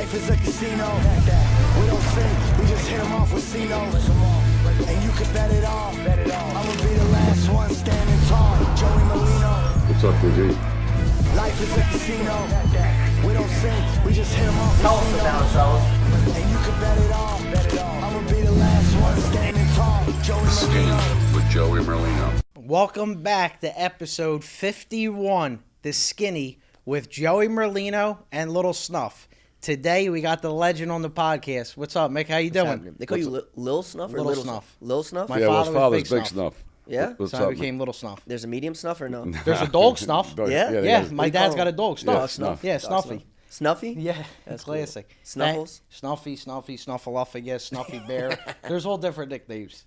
Life is a casino. We don't sink, we just hit them off with C-notes. And you can bet it all. I'ma be the last one standing tall. Joey Merlino. What's up, G? Life is a casino. We don't sink, we just hit them off with C-notes. And you can bet it all. I'ma be the last one standing tall. Joey Merlino. With Joey Merlino. Welcome back to episode 51, The Skinny, with Joey Merlino and Lil Snuff. Today we got the legend on the podcast. What's up, Mick? How you doing? They call you Lil Snuff or Lil Little Snuff. Lil Snuff? My Yeah, well, his father was father's Big Big Snuff. Snuff. Yeah? What's So up, I man? became Little Snuff. There's a medium Snuff or no? There's a dog Snuff. Yeah? Yeah, What my do you dad's call got a him? dog, Snuff. Yeah, Snuff. Yeah, Dog Snuffy. Snuffy? Yeah, That's classic. Cool. Snuffles? Snuffy, Snuffleupagus, yeah, Snuffy Bear. There's all different nicknames.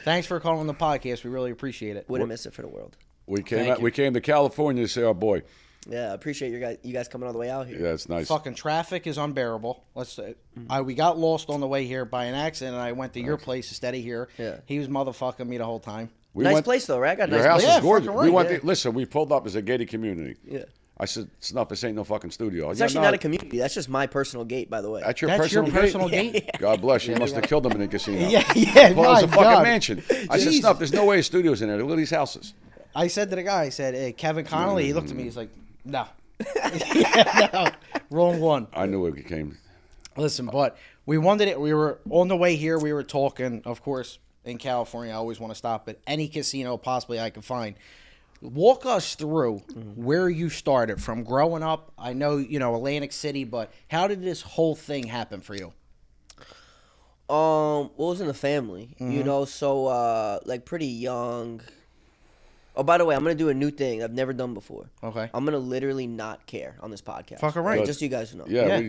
Thanks for calling the podcast. We really appreciate it. Wouldn't miss it for the world. We Thank you. came to California to see our boy. Yeah, I appreciate you guys coming all the way out here. Yeah, it's nice. Fucking traffic is unbearable. Let's say we got lost on the way here by an accident, and I went to your place instead of here. Yeah. He was motherfucking me the whole time. We Nice went- place though, right? I got a Your nice house place. Yeah, is gorgeous. fucking We right, went. yeah. Listen, we pulled up as a gated community. Yeah. I said, Snuff, this ain't no fucking studio. It's actually not a community. That's just my personal gate, by the way. That's your That's personal your personal gate? gate? God bless you. You must have killed them in the casino. Yeah, Well, it's a my fucking God. mansion. I said, Jeez. Snuff, there's no way a studio's in there. Look at these houses. I said to the guy, I said, hey, Kevin Connolly. He looked at me. He's like, no. Yeah, no. Wrong one. I knew it came. Listen, but we wanted it. We were on the way here. We were talking, of course, in California. I always want to stop at any casino possibly I can find. Walk us through where you started from growing up. I know, Atlantic City, but how did this whole thing happen for you? What was in the family? So like pretty young. Oh, by the way, I'm gonna do a new thing I've never done before. Okay. I'm gonna literally not care on this podcast. Fucking right. Just so you guys know. Yeah, Yeah. we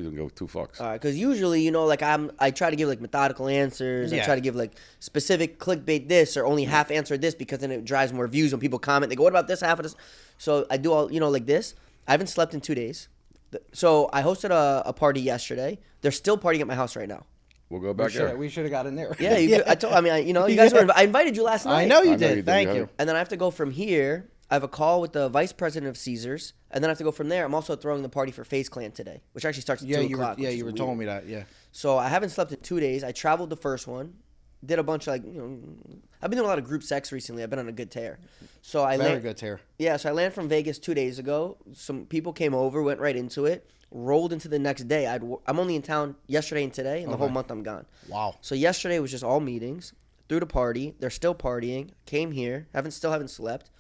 didn't go 2 fucks. All right, because usually, I try to give like methodical answers. Yeah. I try to give like specific clickbait this or only half answer this because then it drives more views when people comment. They go, "What about this half of this?" So I do all like this. I haven't slept in 2 days. So I hosted a party yesterday. They're still partying at my house right now. We'll go back there. We should have got in there. Yeah, you guys were. I invited you last night. I know you I know did. you did. Thank You you. had And then I have to go from here. I have a call with the vice president of Caesars, and then I have to go from there. I'm also throwing the party for FaZe Clan today, which actually starts at 2 o'clock. You were telling me that. Yeah. So I haven't slept in 2 days. I traveled the first one, did a bunch of I've been doing a lot of group sex recently. I've been on a good tear. So Very good tear. Yeah, so I landed from Vegas 2 days ago. Some people came over, went right into it, rolled into the next day. I'm only in town yesterday and today, and the whole month I'm gone. Wow. So yesterday was just all meetings, through the party. They're still partying. Came here, haven't slept.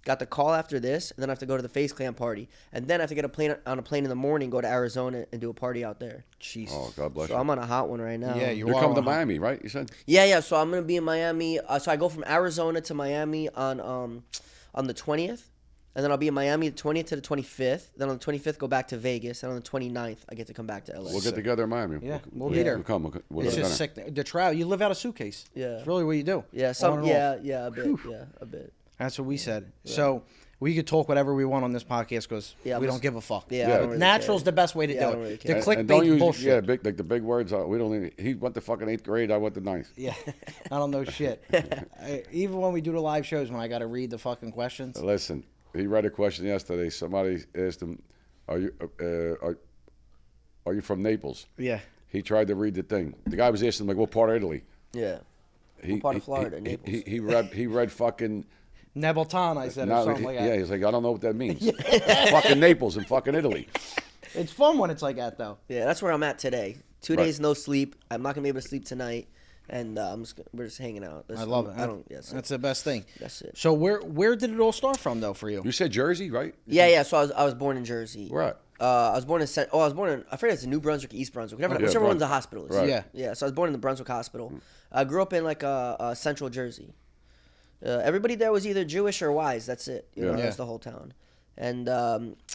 Got the call after this, and then I have to go to the FaZe Clan party, and then I have to get on a plane in the morning, go to Arizona, and do a party out there. Jesus. Oh, God bless So you. I'm on a hot one right now. Yeah, You're coming to Miami, right? You said? Yeah. So I'm gonna be in Miami. So I go from Arizona to Miami on the 20th, and then I'll be in Miami the 20th to the 25th. Then on the 25th, go back to Vegas, and on the 29th, I get to come back to LA. We'll get together in Miami. Yeah, we'll be there. We'll come. We'll It's go just down sick. The travel. You live out a suitcase. Yeah. It's really what you do. Yeah. On and off. Yeah, a bit. Whew. Yeah, a bit. That's what we said. So we could talk whatever we want on this podcast because Yeah, we I'm don't just- give a fuck. Yeah, Yeah. I don't really Natural's care. the best way to Yeah, do I it. don't really The care. And don't clickbait use bullshit. like the big words. We don't. He went to fucking 8th grade. I went to 9th. Yeah, I don't know shit. Even when we do the live shows, when I got to read the fucking questions. Listen, he read a question yesterday. Somebody asked him, "Are you from Naples?" Yeah. He tried to read the thing. The guy was asking him, like, what part of Italy? Yeah. He, What part of Florida? He, Naples. he read fucking. Nebelton, I said, or No, something like that. yeah, he's like, I don't know what that means. Fucking Naples and fucking Italy. It's fun when it's like that, though. Yeah, that's where I'm at today. 2 Right. days no sleep. I'm not gonna be able to sleep tonight, and we're just hanging out. I love it. I don't. Yes. That's the best thing. That's it. So where did it all start from, though, for you? You said Jersey, right? Yeah. So I was born in Jersey. Where at? I was born in. I forget it's New Brunswick, East Brunswick, whichever one's the hospital is. Right. Yeah. Yeah. So I was born in the Brunswick Hospital. I grew up in like Central Jersey. Everybody there was either Jewish or wise. That's it. You know, Yeah. that's the whole town. And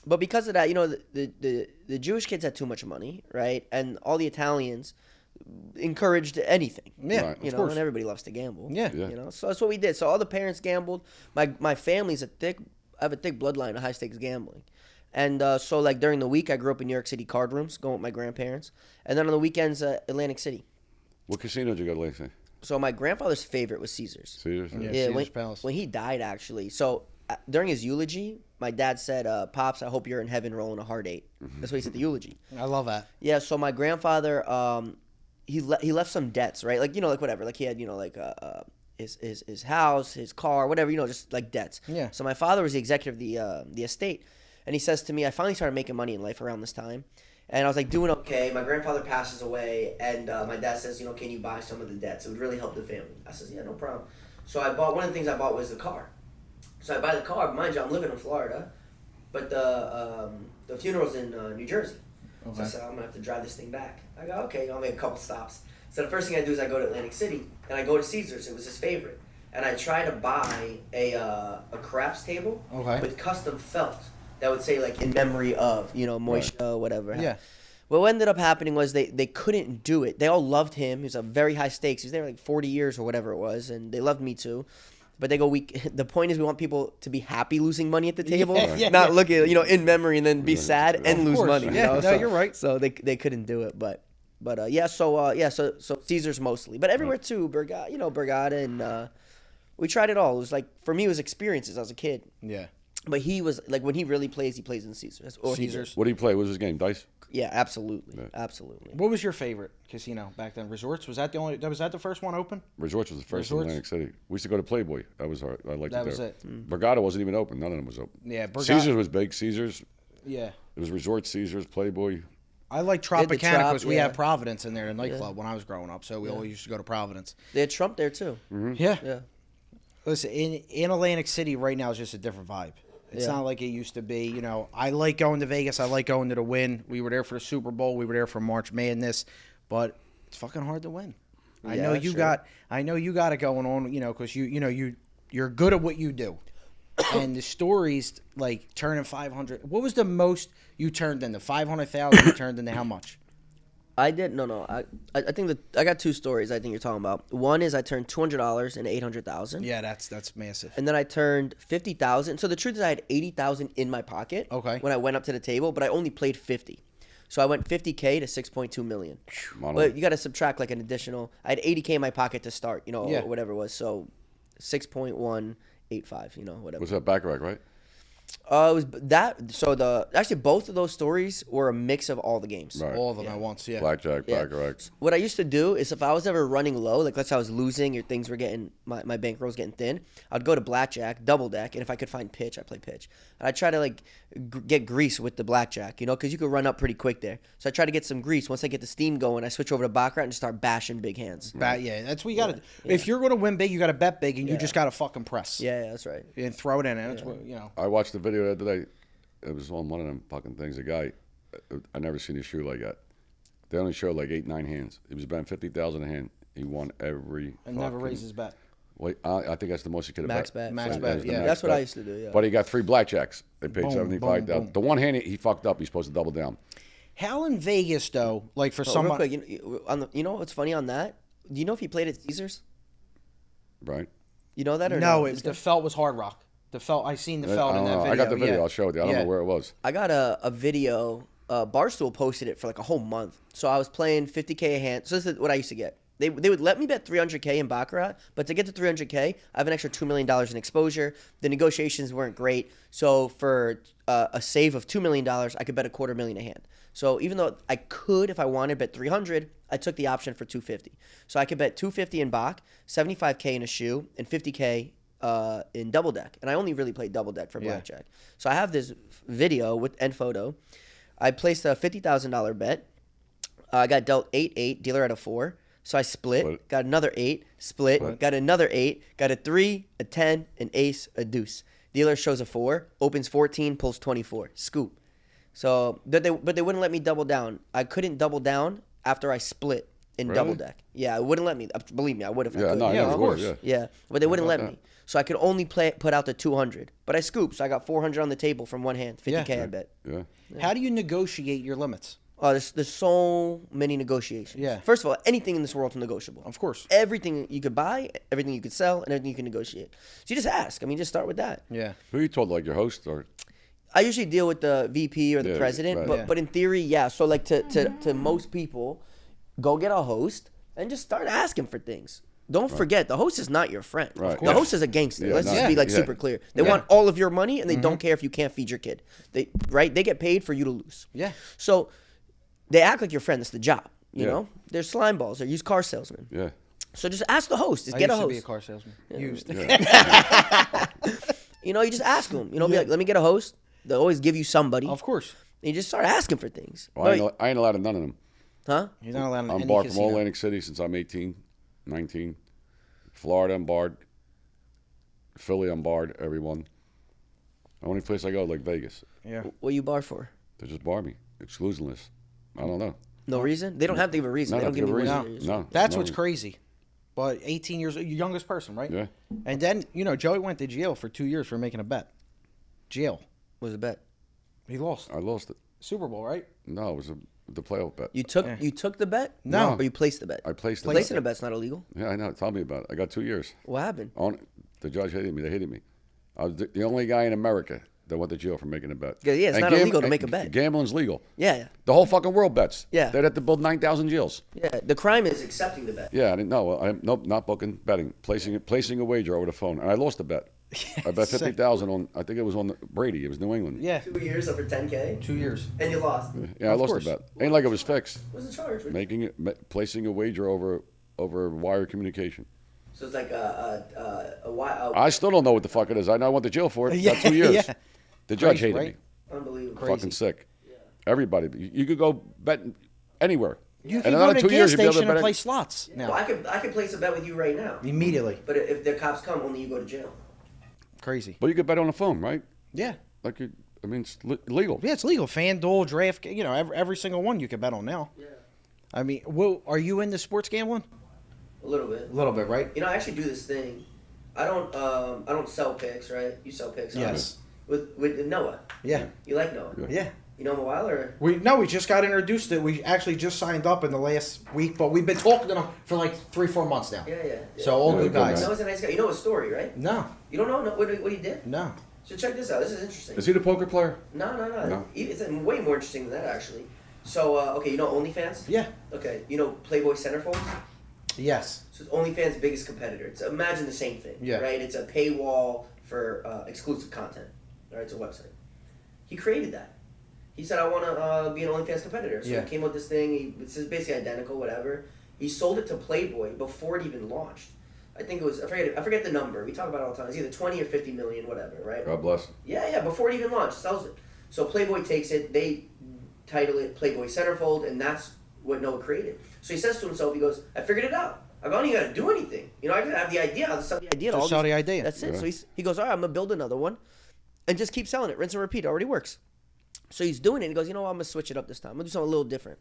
but because of that, the Jewish kids had too much money, right? And all the Italians encouraged anything. Yeah, Right. of course. And everybody loves to gamble. Yeah. Yeah. So that's what we did. So all the parents gambled. My family's I have a thick bloodline of high stakes gambling. And so like during the week, I grew up in New York City card rooms, going with my grandparents. And then on the weekends, Atlantic City. What casino did you go to last night? So my grandfather's favorite was Caesars. Caesars? Yeah. Yeah, Caesar's Palace. when he died, actually. So during his eulogy, my dad said, "Pops, I hope you're in heaven rolling a hard 8." That's what he said at the eulogy. I love that. Yeah. So my grandfather, he left some debts, right? Like like whatever. Like he had like his house, his car, whatever. Just like debts. Yeah. So my father was the executive of the estate, and he says to me, I finally started making money in life around this time. And I was like doing okay. My grandfather passes away, and my dad says, can you buy some of the debts? It would really help the family. I says, yeah, no problem. So one of the things I bought was the car. So I buy the car. Mind you, I'm living in Florida, but the funeral's in New Jersey. Okay. So I said, I'm gonna have to drive this thing back. I go, okay, I'll make a couple stops. So the first thing I do is I go to Atlantic City, and I go to Caesars. It was his favorite, and I try to buy a craps table with custom felt. That would say, like, in memory of, Moisha, whatever. Yeah. What ended up happening was they couldn't do it. They all loved him. He was a very high stakes. He was there like 40 years or whatever it was, and they loved me too. But they go, the point is we want people to be happy losing money at the table, not look at, in memory and then be sad and lose money. Yeah, no, you're right. So they couldn't do it. But so Caesars mostly. But everywhere too, Borgata, and we tried it all. It was like, for me, it was experiences as a kid. Yeah. But he was like, when he really plays, he plays in Caesars. Caesars. What do you play? What was his game? Dice? Yeah, absolutely, absolutely. What was your favorite casino back then? Resorts? Was that the first one open? Resorts was the first in Atlantic City. We used to go to Playboy. That was hard. I liked it there. That was it. Borgata wasn't even open. None of them was open. Yeah, Caesars was big. Caesars. Yeah. It was Resort, Caesars, Playboy. I like Tropicana because we had Providence in there, the nightclub, when I was growing up. So we always used to go to Providence. They had Trump there too. Mm-hmm. Yeah. Listen, in Atlantic City right now is just a different vibe. It's not like it used to be. I like going to Vegas. I like going to the Wynn. We were there for the Super Bowl. We were there for March Madness, but it's fucking hard to win. I know you got it going on. Because you're good at what you do, and the stories like turning 500. What was the most you turned into? 500,000. You turned into how much? I did no. I think that I got two stories. I think you're talking about. One is I turned $200 into 800,000. Yeah, that's massive. And then I turned 50,000. So the truth is, I had 80,000 in my pocket. Okay. When I went up to the table, but I only played 50. So I went 50K to 6.2 million. But you got to subtract like an additional. I had 80K in my pocket to start. Or whatever it was. So 6.185. Whatever. Was that Baccarat, right? It was that. So actually both of those stories were a mix of all the games. Right. All of them at once. Yeah. Blackjack, Baccarat. What I used to do is if I was ever running low, like let's say I was losing or things were getting my bankroll was getting thin, I'd go to blackjack, double deck, and if I could find pitch, I'd play pitch. And I'd try to like get grease with the blackjack, because you could run up pretty quick there. So I try to get some grease. Once I get the steam going, I switch over to baccarat and just start bashing big hands. Yeah, that's what you got to do. If you're going to win big, you got to bet big, and you just got to fucking press. Yeah, that's right. And throw it in, and that's what I watched the video the other day. It was on one of them fucking things. A guy, I never seen his shoe like that. They only showed like 8, 9 hands. He was betting 50,000 a hand. He won every. And never raised his bet. Wait, I think that's the most he could have bet. Max bet. Yeah, that's what I used to do. Yeah. But he got 3 blackjacks. They paid Boom, 75,000. boom. The one hand he fucked up. He's supposed to double down. How in Vegas though? Like for Real somebody. quick, you know what's funny on that? Do you know if he played at Caesars? Right. You know that or no? The felt was Hard Rock. The felt. I seen the felt in that video. I got the video. Yeah. I'll show it you. I don't know where it was. I got a video. Barstool posted it for like a whole month. So I was playing 50K a hand. So this is what I used to get. They would let me bet 300K in baccarat, but to get to 300K, I have an extra $2 million in exposure. The negotiations weren't great. So for a save of $2 million, I could bet $250,000 a hand. So even though I could, if I wanted, bet 300, I took the option for 250. So I could bet 250 in bac, 75K in a shoe, and 50K in double deck. And I only really played double deck for blackjack. So I have this video and photo. I placed a $50,000 bet. I got dealt 8-8, dealer at a 4. So I split, got another 8, split, got another 8, got a 3, a 10, an ace, a deuce. Dealer shows a 4, opens 14, pulls 24, scoop. So, but they wouldn't let me double down. I couldn't double down after I split in double deck. Yeah, it wouldn't let me. Believe me, I would if I could. of course. Yeah, but they wouldn't let me. So I could only put out the 200. But I scooped, so I got 400 on the table from one hand. 50K, I bet. Yeah. How do you negotiate your limits? Oh, there's so many negotiations. Yeah. First of all, anything in this world is negotiable. Of course. Everything you could buy, everything you could sell, and everything you can negotiate. So you just ask. I mean, just start with that. Yeah. Who you told, like your host or? I usually deal with the VP or the president, right. but in theory, yeah. So like to most people, go get a host and just start asking for things. Don't forget, the host is not your friend. Right. Of The course. host is a gangster. Yeah, Let's no, just be like yeah. super clear. They Yeah. want all of your money, and they don't care if you can't feed your kid. They get paid for you to lose. Yeah. So they act like your friend. That's the job. You Yeah. know, they're slime balls. They're used car salesmen. Yeah. So just ask the host. Just I get a used to host. be a car salesman. Used. You know, you just ask them. You know, be like, let me get a host. They'll always give you somebody. Of course. And you just start asking for things. Well, I ain't allowed to none of them. Huh? You're not allowed in I'm any barred from casino. all Atlantic City since I'm 18, 19. Florida, I'm barred. Philly, I'm barred. Everyone. The only place I go, like Vegas, Yeah. What you bar for? they just bar me. Exclusion list. I don't know. No reason? They don't have to give a reason. No, They don't not give to me give a one reason. reason. No. That's no what's reason. crazy. But 18 years, your youngest person, right? Yeah. And then, Joey went to jail for 2 years for making a bet. Jail. What was the bet? He lost. I lost it. Super Bowl, right? No, it was the playoff bet. You took the bet? No. Or you placed the bet? I placed the Placing bet. a bet's not illegal. Yeah, I know. Tell me about it. I got 2 years. What happened? The judge hated me. They hated me. I was the only guy in America that went to jail for making a bet. Yeah, it's And not illegal to make a bet. Gambling's legal. Yeah. The whole fucking world bets. Yeah. They'd have to build 9,000 jails. Yeah. The crime is accepting the bet. Yeah, I didn't know. Nope, not booking, betting, placing a wager over the phone, and I lost the bet. I bet Sick. 50,000 on. I think it was on Brady. It was New England. Yeah. 2 years over 10K? 2 years. And you lost. Yeah, I Of lost course. the bet. Ain't like it was fixed. What's the charge? Placing a wager over wire communication. So it's like a I still don't know what the fuck it is. I know I went to jail for it. Yeah, Got 2 years. yeah. The judge Crazy, hated right? me. Unbelievable. Fucking sick. Everybody. You could go bet anywhere. You And can go another to a 2 years, gas you'll be able to station and bet play it. slots now. Well, I could place a bet with you right now. Immediately. But if the cops come, only you go to jail. Crazy. But you could bet on the phone, right? Yeah. Like it's legal. Yeah, it's legal. FanDuel, Draft, every single one you can bet on now. Yeah. I mean, are you into sports gambling? A little bit. A little bit, right? You know, I actually do this thing. I don't sell picks, right? You sell picks. huh? Yes. With Noah. Yeah. You like Noah? Yeah. You know him a while or? We just got introduced to. We actually just signed up in the last week, but we've been talking to them for like 3-4 months now. Yeah. So all Yeah, good good guys. man. Noah's a nice guy. You know his story, right? No, You don't know what he did? no. So check this out. This is interesting. Is he the poker player? No. No. It's way more interesting than that, actually. So, okay, you know OnlyFans? Yeah. Okay, you know Playboy Centerfolds? Yes. So it's OnlyFans' biggest competitor. It's imagine the same thing, Yeah. right? It's a paywall for exclusive content. All right, it's a website. He created that. He said, "I want to be an OnlyFans competitor." So Yeah. he came with this thing. It's just basically identical, whatever. He sold it to Playboy before it even launched. I think it was I forget the number. We talk about it all the time. It's either 20 or 50 million, whatever, right? God bless. Yeah, before it even launched, sells it. So Playboy takes it, they title it Playboy Centerfold, and that's what Noah created. So he says to himself, he goes, I figured it out. I don't even got to do anything. You know, I have the idea. I'll sell the idea. to Just all sell these- the idea. That's it. Yeah. So he goes, all right, I'm going to build another one and just keep selling it. Rinse and repeat. It already works. So he's doing it. He goes, you know what? I'm going to switch it up this time. I'm going to do something a little different.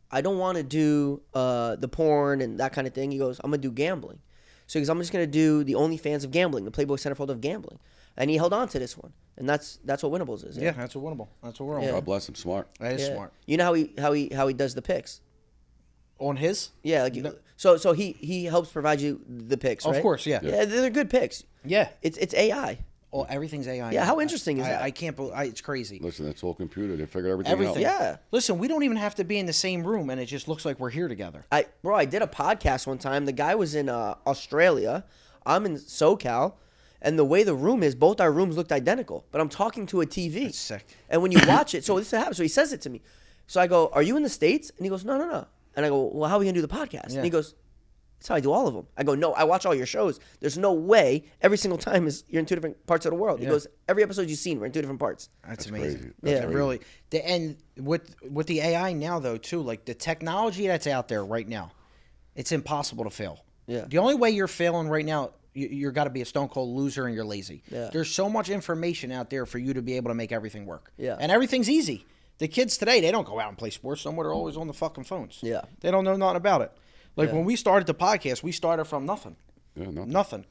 I don't want to do the porn and that kind of thing. He goes, I'm going to do gambling. So he goes, I'm just going to do the OnlyFans of gambling, the Playboy Centerfold of gambling. And he held on to this one. And that's what Winnables is. Yeah, that's a winnable. That's what we're on. Yeah. God bless him. Smart. That is Yeah. smart. You know how he does the picks? On his? Yeah, like so he helps provide you the picks, Of right? course, yeah. Yeah, they're good picks. Yeah. It's AI. Oh, everything's AI. Yeah, now. how interesting is that? I can't believe it's crazy. Listen, it's all computer. They figure everything, Everything. out. Yeah. Listen, we don't even have to be in the same room, and it just looks like we're here together. I did a podcast one time. The guy was in Australia. I'm in SoCal, and the way the room is, both our rooms looked identical. But I'm talking to a TV. That's sick. And when you watch it, so this happens. So he says it to me. So I go, "Are you in the States?" And he goes, "No." And I go, "Well, how are we gonna do the podcast?" Yeah. And he goes, "That's how I do all of them." I go, "No, I watch all your shows. There's no way every single time you're in two different parts of the world." He Yeah. goes, "Every episode you've seen, we're in two different parts." That's crazy. amazing. That's Yeah, crazy. really. And with the AI now, though, too, like the technology that's out there right now, it's impossible to fail. Yeah. The only way you're failing right now, you're got to be a stone cold loser and you're lazy. Yeah. There's so much information out there for you to be able to make everything work. Yeah. And everything's easy. The kids today, they don't go out and play sports somewhere. They're always on the fucking phones. Yeah. They don't know nothing about it. Like Yeah. when we started the podcast, we started from nothing. Yeah, no. Nothing.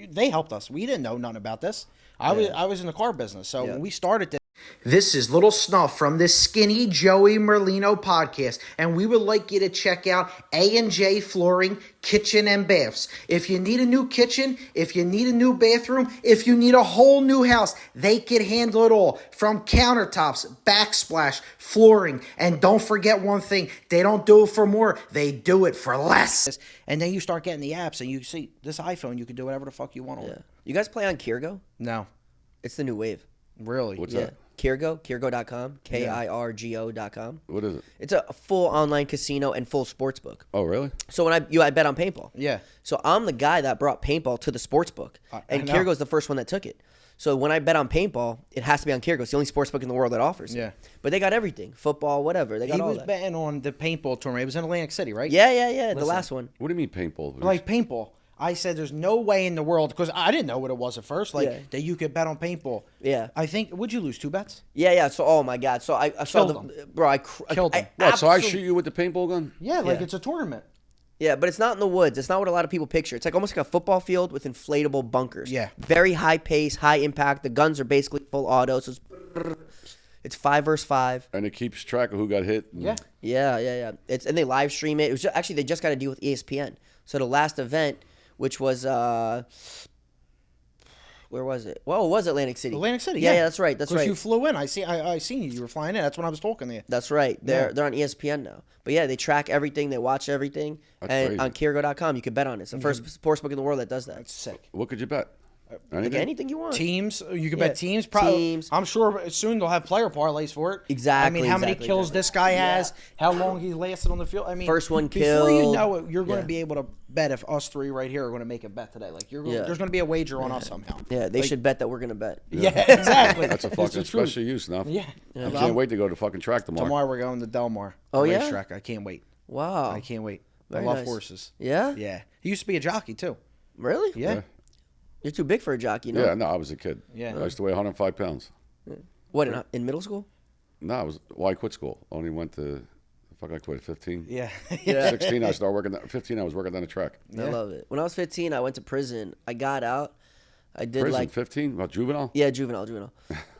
They helped us. We didn't know nothing about this. I was in the car business. So Yeah. when we started this, This is Little Snuff from the Skinny Joey Merlino podcast, and we would like you to check out A&J Flooring Kitchen and Baths. If you need a new kitchen, if you need a new bathroom, if you need a whole new house, they can handle it all. From countertops, backsplash, flooring, and don't forget one thing, they don't do it for more, they do it for less. And then you start getting the apps, and you see this iPhone, you can do whatever the fuck you want on it. You guys play on Kirgo? No. It's the new wave. Really? What's Yeah. that? Kirgo.com, Kirgo.com. What is it? It's a full online casino and full sports book. Oh, really? So when I bet on paintball. Yeah. So I'm the guy that brought paintball to the sports book, and know. Kirgo's the first one that took it. So when I bet on paintball, it has to be on Kirgo. It's the only sports book in the world that offers it. Yeah. But they got everything, football, whatever. They got He all was that. betting on the paintball tournament. It was in Atlantic City, right? Yeah. The last one. What do you mean paintball? Like paintball. I said there's no way in the world, because I didn't know what it was at first, like Yeah. that you could bet on paintball. Yeah. I think, would you lose 2 bets? Yeah. So oh my god. So I saw Killed the bro. Killed him. What, so I absolute- shoot you with the paintball gun? Yeah, like Yeah. it's a tournament. Yeah, but it's not in the woods. It's not what a lot of people picture. It's like almost like a football field with inflatable bunkers. Yeah. Very high pace, high impact. The guns are basically full auto, so it's 5 versus 5. And it keeps track of who got hit. Yeah. Yeah. And they live stream it. It was actually they just got a deal with ESPN. So the last event, which was where was it? Well, it was Atlantic City. Atlantic City, Yeah, yeah. that's right. That's 'Cause right. you flew in. I seen you. You were flying in. That's when I was talking to you. That's right. They're on ESPN now. But yeah, they track everything. They watch everything. That's And crazy. on Kirgo.com, you can bet on it. It's the first sports book in the world that does that. That's sick. What could you bet? Like anything you want. Teams, you can Yeah. bet teams. Probably, Teams. I'm sure soon they'll have player parlays for it. Exactly, I mean, how many exactly, kills exactly. this guy has, how long he lasted on the field. I mean, First one before you killed. know it, you're going to Yeah. be able to bet if us three right here are going to make a bet today. Like Yeah. there's going to be a wager on us somehow. Yeah, they Like, should bet that we're gonna bet. Yeah, exactly. That's a It's fucking the truth. special use now. Yeah. I can't wait to go to fucking track tomorrow. Tomorrow we're going to Delmar. Oh, the yeah? racetrack. I can't wait. Wow. I can't wait. Very I love nice. horses. Yeah? Yeah. He used to be a jockey too. Really? Yeah. Yeah. You're too big for a jockey, no? Yeah, no, I was a kid. Yeah. I used to weigh 105 pounds. What, in middle school? No, I quit school. Only went to, fuck, I quit at 15. Yeah. 16, I started working. 15, I was working on the track. I love it. When I was 15, I went to prison. I got out. I did Prison, like 15? What, juvenile? yeah, juvenile.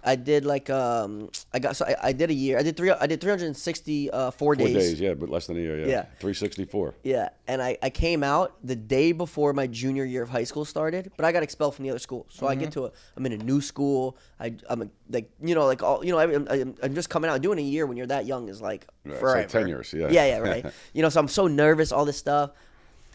I did like I did a year. I did 364 4 days. days, yeah, but less than a year, yeah. Yeah. 364. Yeah, and I came out the day before my junior year of high school started, but I got expelled from the other school. So I get to I'm in a new school. I'm just coming out. Doing a year when you're that young is like Right, it's forever. like 10 years, yeah. Yeah, right. So I'm so nervous, all this stuff.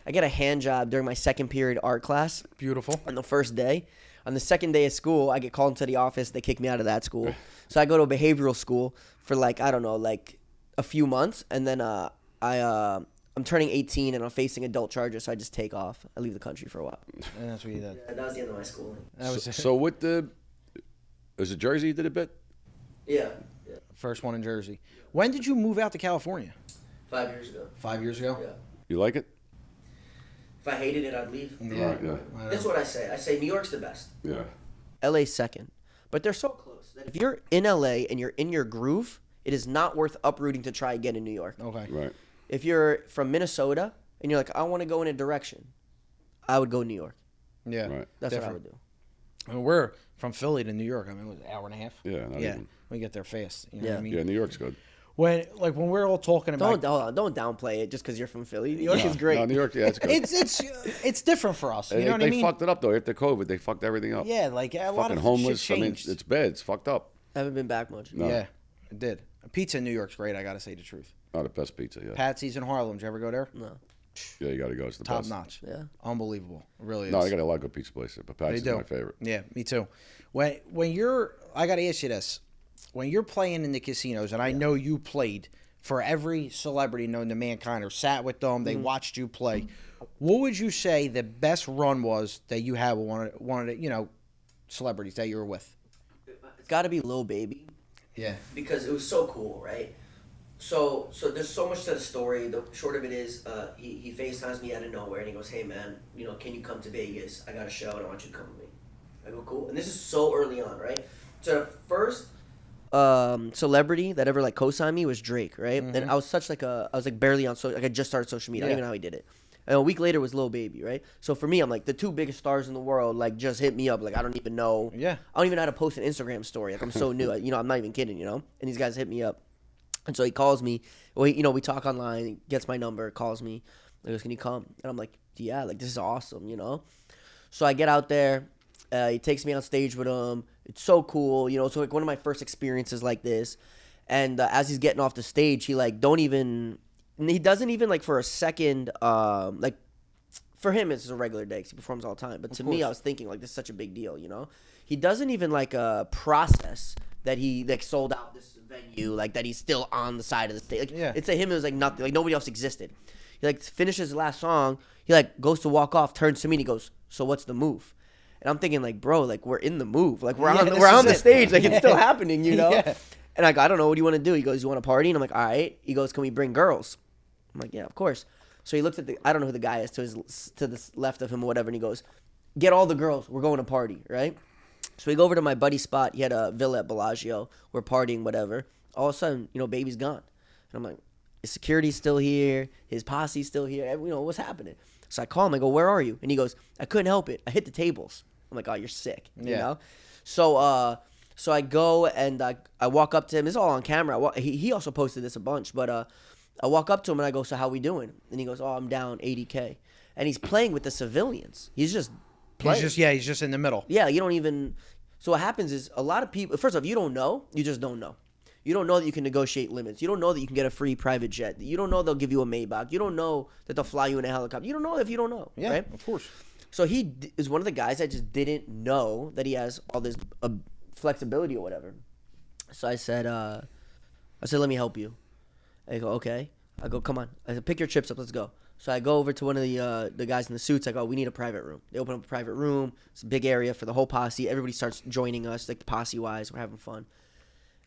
I get a hand job during my second period art class Beautiful. on the first day. On the second day of school, I get called into the office. They kick me out of that school. So I go to a behavioral school for like, I don't know, like a few months. And then I'm turning 18 and I'm facing adult charges. So I just take off. I leave the country for a while. And that's what you did. That was the end of my schooling. That was So with the, is it Jersey you did a bit? Yeah. first one in Jersey. When did you move out to California? 5 years ago. 5 years ago? Yeah. You like it? If I hated it, I'd leave. Yeah. Right, yeah. That's what I say. I say New York's the best. Yeah. LA's second. But they're so close that if you're in LA and you're in your groove, it is not worth uprooting to try again in New York. Okay. Right. If you're from Minnesota and you're like, I want to go in a direction, I would go New York. Yeah. Right. That's what I Different. would do. I mean, we're from Philly to New York. I mean, it was an hour and a half. Yeah, not Yeah. even. We get there fast. You know Yeah. what I mean? Yeah, New York's good. When we're all talking about Don't downplay it just because you're from Philly. New York is great. No, New York, yeah, it's good. it's different for us. You know what they I mean? fucked it up, though. After COVID, they fucked everything up. Yeah, like a lot Fucking of homeless. shit I mean, changed. it's bad. It's fucked up. I haven't been back much. No. Yeah, it did. Pizza in New York's great. I gotta say the truth. Not the best pizza, yeah. Patsy's in Harlem. Did you ever go there? No. Yeah, you got to go. It's the Top best. notch. Yeah. Unbelievable. It really is. No, I got a lot of good pizza places, but They Patsy's do. my favorite. Yeah, me too. When you're, I gotta ask you this: when you're playing in the casinos, and I know you played for every celebrity known to mankind, or sat with them, they watched you play. What would you say the best run was that you had with one of the celebrities that you were with? It's got to be Lil Baby Yeah. because it was so cool, right? So there's so much to the story. The short of it is, he FaceTimes me out of nowhere and he goes, "Hey man, can you come to Vegas? I got a show and I want you to come with me." I go, "Cool." And this is so early on, right? So the first celebrity that ever co-signed me was Drake, right? And I was barely on social. I just started social media. I don't even know how he did it. And a week later was Lil Baby, right? So for me, I'm like, the two biggest stars in the world, like, just hit me up. Like, I don't even know. Yeah. I don't even know how to post an Instagram story. Like, I'm so new. I'm not even kidding, And these guys hit me up. And so he calls me. Well, we talk online. He gets my number, calls me. He goes, can you come? And I'm like, yeah, like, this is awesome, So I get out there. He takes me on stage with him. It's so cool, It's like one of my first experiences like this. And as he's getting off the stage, he doesn't even like for a second, like for him it's a regular day 'cause he performs all the time. But to me, I was thinking like this is such a big deal, He doesn't even like process that he like sold out this venue, like that he's still on the side of the stage. Like, it's to him it was like nothing, like nobody else existed. He like finishes the last song. He like goes to walk off, turns to me, and he goes, "So what's the move?" And I'm thinking like, bro, like we're in the move, like we're on the stage, like it's still happening, Yeah. And I go, I don't know, what do you want to do? He goes, you want to party? And I'm like, all right. He goes, can we bring girls? I'm like, yeah, of course. So he looks at I don't know who the guy is to the left of him or whatever, and he goes, get all the girls. We're going to party, right? So we go over to my buddy's spot. He had a villa at Bellagio. We're partying, whatever. All of a sudden, baby's gone. And I'm like, his security's still here. His posse's still here. What's happening? So I call him. I go, where are you? And he goes, I couldn't help it. I hit the tables. I'm like, oh, you're sick, So I go and I walk up to him. It's all on camera. He also posted this a bunch, but I walk up to him and I go, so how we doing? And he goes, oh, I'm down $80K. And he's playing with the civilians. He's just playing. He's just in the middle. Yeah, you don't even. So what happens is a lot of people, first off, you don't know. You just don't know. You don't know that you can negotiate limits. You don't know that you can get a free private jet. You don't know they'll give you a Maybach. You don't know that they'll fly you in a helicopter. You don't know if you don't know. Yeah, right? of course. So he is one of the guys that just didn't know that he has all this flexibility or whatever. So I said, let me help you. I go, okay. I go, come on. I said, pick your chips up. Let's go. So I go over to one of the guys in the suits. I go, we need a private room. They open up a private room. It's a big area for the whole posse. Everybody starts joining us, like the posse-wise. We're having fun.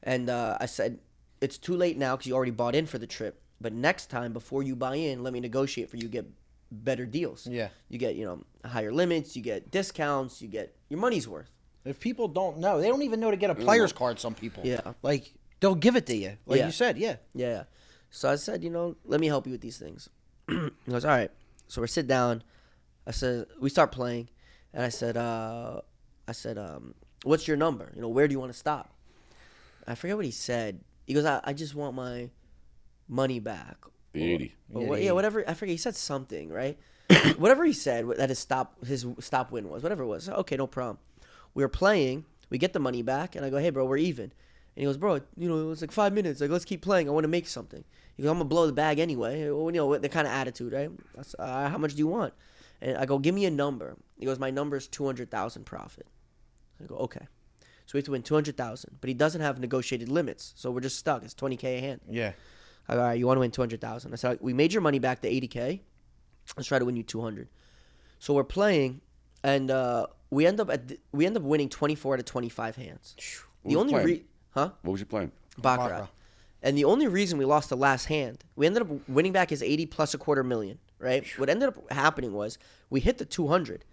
And I said, it's too late now because you already bought in for the trip. But next time, before you buy in, let me negotiate for you, get better deals. Yeah. You get, higher limits. You get discounts. You get your money's worth. If people don't know, they don't even know to get a player's card, some people. Yeah. Like, they'll give it to you. Like you said, yeah. Yeah. So I said, let me help you with these things. He goes, all right. So we sit down. I said, we start playing. And I said, what's your number? Where do you want to stop? I forget what he said. He goes, I just want my money back. The 80. Whatever. I forget. He said something, right? Whatever he said that his stop win was, whatever it was. Okay, no problem. We were playing. We get the money back, and I go, hey, bro, we're even. And he goes, bro, it's like 5 minutes. Like, let's keep playing. I want to make something. He goes, I'm going to blow the bag anyway. The kind of attitude, right? I said, how much do you want? And I go, give me a number. He goes, my number is 200,000 profit. I go, okay. So we have to win 200,000, but he doesn't have negotiated limits, so we're just stuck. It's 20K a hand. Yeah. I go, all right, you want to win 200,000? I said, we made your money back to 80K. Let's try to win you 200. So we're playing, and we end up winning 24 out of 25 hands. What was you playing? Baccarat. And the only reason we lost the last hand, we ended up winning back his 80 plus $250,000, right? What ended up happening was we hit the 200.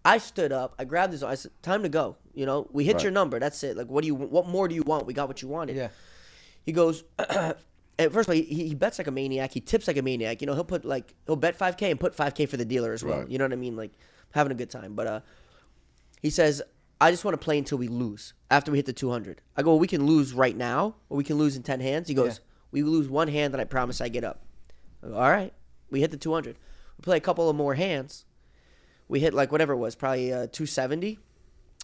I stood up, I grabbed his, I said, time to go. We hit your number. That's it. Like, what more do you want? We got what you wanted. Yeah. He goes, first of all, he bets like a maniac. He tips like a maniac. He'll bet 5K and put 5K for the dealer as well. Right. You know what I mean? Like, having a good time. But he says, I just want to play until we lose after we hit the 200. I go, well, we can lose right now or we can lose in 10 hands. He goes, we lose one hand and I promise I get up. I go, all right. We hit the 200. We play a couple of more hands. We hit like whatever it was, probably 270.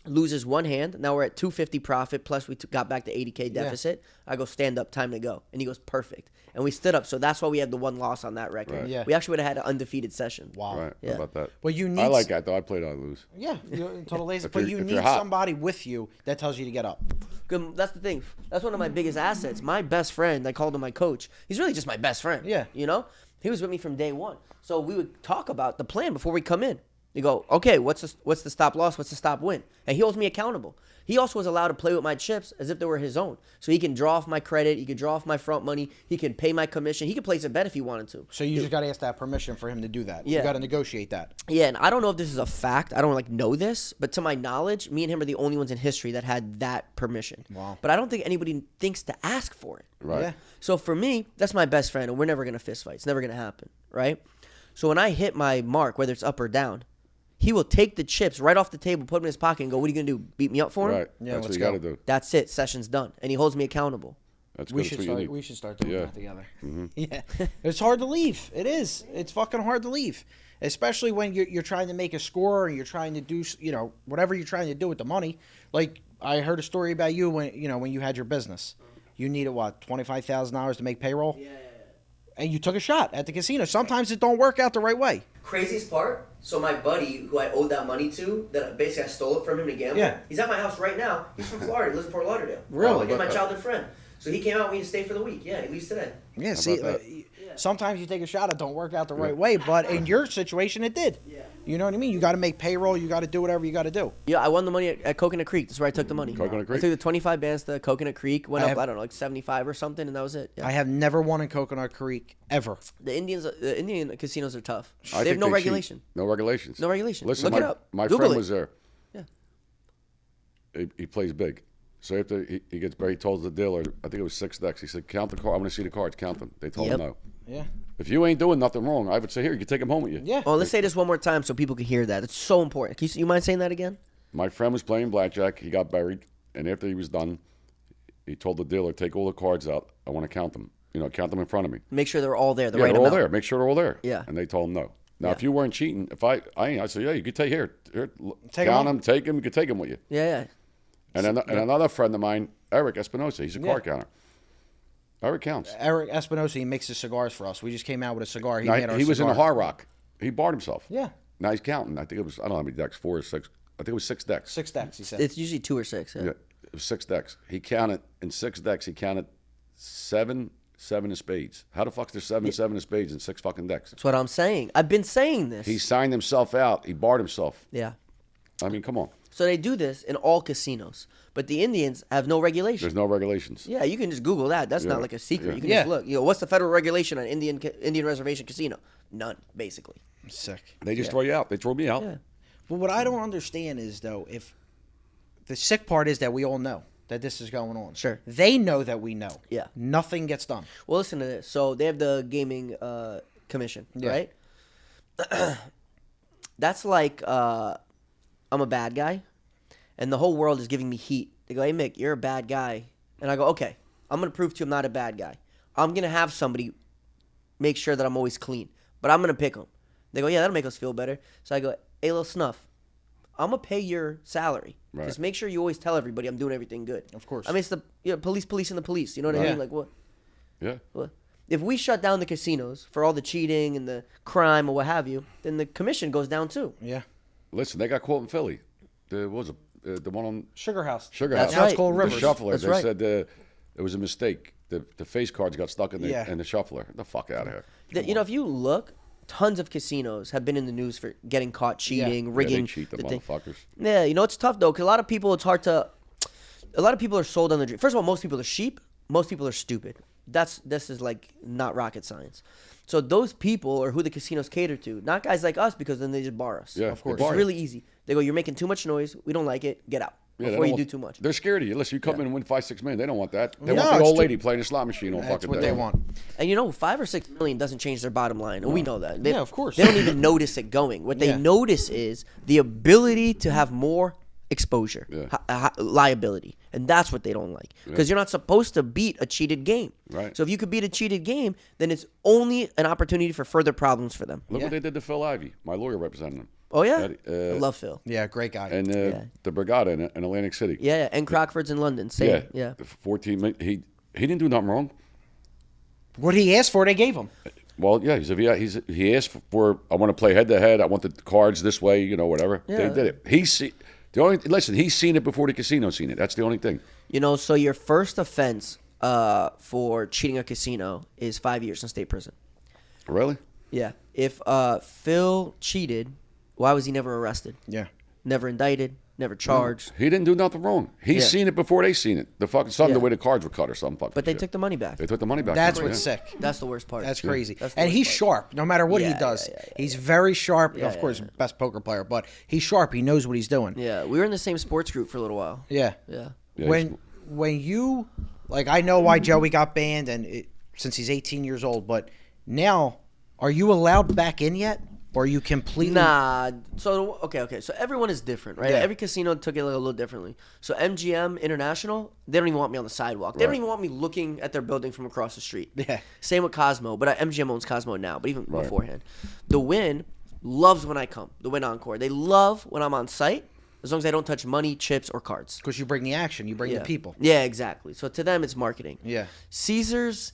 Loses one hand. Now we're at 250 profit. Plus we got back to 80K deficit. Yeah. I go, stand up, time to go. And he goes, perfect. And we stood up. So that's why we had the one loss on that record. Right. Yeah. We actually would have had an undefeated session. Wow. Right. Yeah. How about that? Well, you need. I like that though. I played I lose. Yeah, total lazy. If But you're- you if need you're hot. somebody with you that tells you to get up. That's the thing. That's one of my biggest assets. My best friend, I called him my coach. He's really just my best friend. Yeah. He was with me from day one. So we would talk about the plan before we come in. You go, okay, what's the stop loss? What's the stop win? And he holds me accountable. He also was allowed to play with my chips as if they were his own. So he can draw off my credit. He can draw off my front money. He can pay my commission. He can place a bet if he wanted to. So you just got to ask that permission for him to do that. Yeah. You got to negotiate that. Yeah, and I don't know if this is a fact. I don't know this, but to my knowledge, me and him are the only ones in history that had that permission. Wow. But I don't think anybody thinks to ask for it. Right. Yeah. So for me, that's my best friend, and we're never gonna fist fight. It's never gonna happen, right? So when I hit my mark, whether it's up or down, he will take the chips right off the table, put them in his pocket, and go, "What are you gonna do? Beat me up for him?" Right. Yeah, That's what let's you got to go. do. That's it. Session's done, and he holds me accountable. That's We good. should That's what you start. need. We should start doing Yeah. that together. Yeah, it's hard to leave. It is. It's fucking hard to leave, especially when you're trying to make a score and you're trying to do whatever you're trying to do with the money. Like I heard a story about you when you had your business, you needed what $25,000 to make payroll. Yeah. And you took a shot at the casino. Sometimes it don't work out the right way. Craziest part. So my buddy, who I owed that money to, that basically I stole it from him to gamble. Yeah. He's at my house right now. He's from Florida. He lives in Fort Lauderdale. Really? He's my childhood friend. So he came out with me to stay for the week. Yeah, he leaves today. Yeah, How see, about that? sometimes you take a shot, it don't work out the right way, but in your situation, it did. Yeah. You know what I mean? You got to make payroll. You got to do whatever you got to do. Yeah, I won the money at Coconut Creek. That's where I took the money. Coconut Creek? I took the 25 bands to Coconut Creek. Went I up, have- I don't know, like 75 or something, and that was it. Yeah. I have never won in Coconut Creek ever. The Indian casinos are tough. I They have think no cheat. regulation. No regulations. No regulation. Listen, Look my, it up. my Google friend it. was there. Yeah. He plays big. So after he gets back, he told the dealer, I think it was 6 decks. He said, "Count the card. I want to see the cards. Count them." They told him Yep. no. Yeah. If you ain't doing nothing wrong, I would say, here, you can take him home with you. Yeah. Oh, let's say this one more time so people can hear that. It's so important. You mind saying that again? My friend was playing blackjack. He got buried, and after he was done, he told the dealer, "Take all the cards out. I want to count them. Count them in front of me." Make sure they're all there, the Yeah, right they're all amount. there. Make sure they're all there. Yeah. And they told him no. Now, Yeah. if you weren't cheating, I said, yeah, you could take here Take 'em count home. them, take them. You could take them with you. Yeah. And another friend of mine, Eric Espinosa, he's a Yeah. card counter. Eric counts. Eric Espinosa, he makes the cigars for us. We just came out with a cigar. He Now, made our he was in the cigar. Hard Rock. He barred himself. Yeah. Now he's counting. I think it was, I don't know how many decks, 4 or 6. I think it was 6 decks. 6 decks, he said. It's usually 2 or 6. Yeah. Yeah, it was 6 decks. He counted, in 6 decks, he counted 7 of spades. How the fuck's there 7 of spades in 6 fucking decks? That's what I'm saying. I've been saying this. He signed himself out. He barred himself. Yeah. I mean, come on. So they do this in all casinos. But the Indians have no regulation. There's no regulations. Yeah, you can just Google that. That's Yeah. not like a secret. Yeah. You can Yeah. just look. What's the federal regulation on Indian reservation casino? None, basically. Sick. They just throw you out. They throw me out. Yeah. But what I don't understand is, though, if the sick part is that we all know that this is going on. Sure. They know that we know. Yeah. Nothing gets done. Well, listen to this. So they have the gaming commission, Yeah. right? That's like I'm a bad guy, and the whole world is giving me heat. They go, "Hey, Mick, you're a bad guy," and I go, "Okay, I'm gonna prove to you I'm not a bad guy. I'm gonna have somebody make sure that I'm always clean, but I'm gonna pick them." They go, "Yeah, that'll make us feel better." So I go, "Hey, Lil Snuff, I'm gonna pay your salary. Right. Just make sure you always tell everybody I'm doing everything good." Of course. I mean, it's the police policing the police. You know what I Right. mean? Like what? Yeah. Well, if we shut down the casinos for all the cheating and the crime or what have you, then the commission goes down too. Yeah. Listen, they got caught in Philly. The, what was it? The one on Sugar House. Sugar That's House. Now it's right. called The Rivers. shuffler. That's They right. said it was a mistake. The face cards got stuck in the Yeah. in the shuffler. Get the fuck out of here. If you look, tons of casinos have been in the news for getting caught cheating, rigging. Yeah, they cheat the thing. motherfuckers. Yeah, it's tough though, because a lot of people, a lot of people are sold on the dream. First of all, most people are sheep. Most people are stupid. This is like not rocket science. So those people are who the casinos cater to, not guys like us, because then they just bar us. Yeah, Of course. they bar It's you. really easy. They go, "You're making too much noise. We don't like it. Get out Yeah, they before don't you want- do too much." They're scared of you. Listen, you come in and win 5-6 million. They don't want that. They No, want the it's old too- lady playing a slot machine all That's fucking what day. they want. And 5 or 6 million doesn't change their bottom line, and we know that. Yeah, of course. They don't even notice it going. What they Yeah. notice is the ability to have more exposure, Yeah. liability, and that's what they don't like. Because you're not supposed to beat a cheated game. Right. So if you could beat a cheated game, then it's only an opportunity for further problems for them. Look Yeah. what they did to Phil Ivey. My lawyer represented him. Oh yeah, I I love Phil. Yeah, great guy. And Yeah. the Brigada in Atlantic City. Yeah, and Crockford's in London. Same. Yeah. The 14 million. He didn't do nothing wrong. What he asked for, they gave him. Well, yeah, he asked for, I want to play head to head. I want the cards this way, whatever. Yeah. They did it. He's seen it before the casino seen it. That's the only thing. So your first offense for cheating a casino is 5 years in state prison. Really? Yeah. If Phil cheated, why was he never arrested? Yeah. Never indicted, never charged. He didn't do nothing wrong. He's Yeah. seen it before they seen it. The fucking Yeah. the way the cards were cut or something. Fucking But they shit. took the money back. They took the money back. That's from him, what's yeah. sick. That's the worst part. That's crazy. That's the And worst he's part. sharp no matter what he Yeah, does. yeah, yeah, He's very sharp. Yeah, of course, yeah. best poker player, but he's sharp. He knows what he's doing. Yeah, we were in the same sports group for a little while. Yeah. Yeah. Yeah, when you like, I know why Joey got banned, and since he's 18 years old, but now Are you allowed back in yet? Or are you completely... Nah. So, okay. So everyone is different, right? Yeah. Every casino took it a little differently. So MGM International, they don't even want me on the sidewalk. They don't even want me looking at their building from across the street. Yeah. Same with Cosmo, but MGM owns Cosmo now, but even beforehand. The Wynn loves when I come. The Wynn Encore. They love when I'm on site, as long as I don't touch money, chips, or cards. Because you bring the action. You bring the people. Yeah, exactly. So to them, it's marketing. Yeah. Caesars,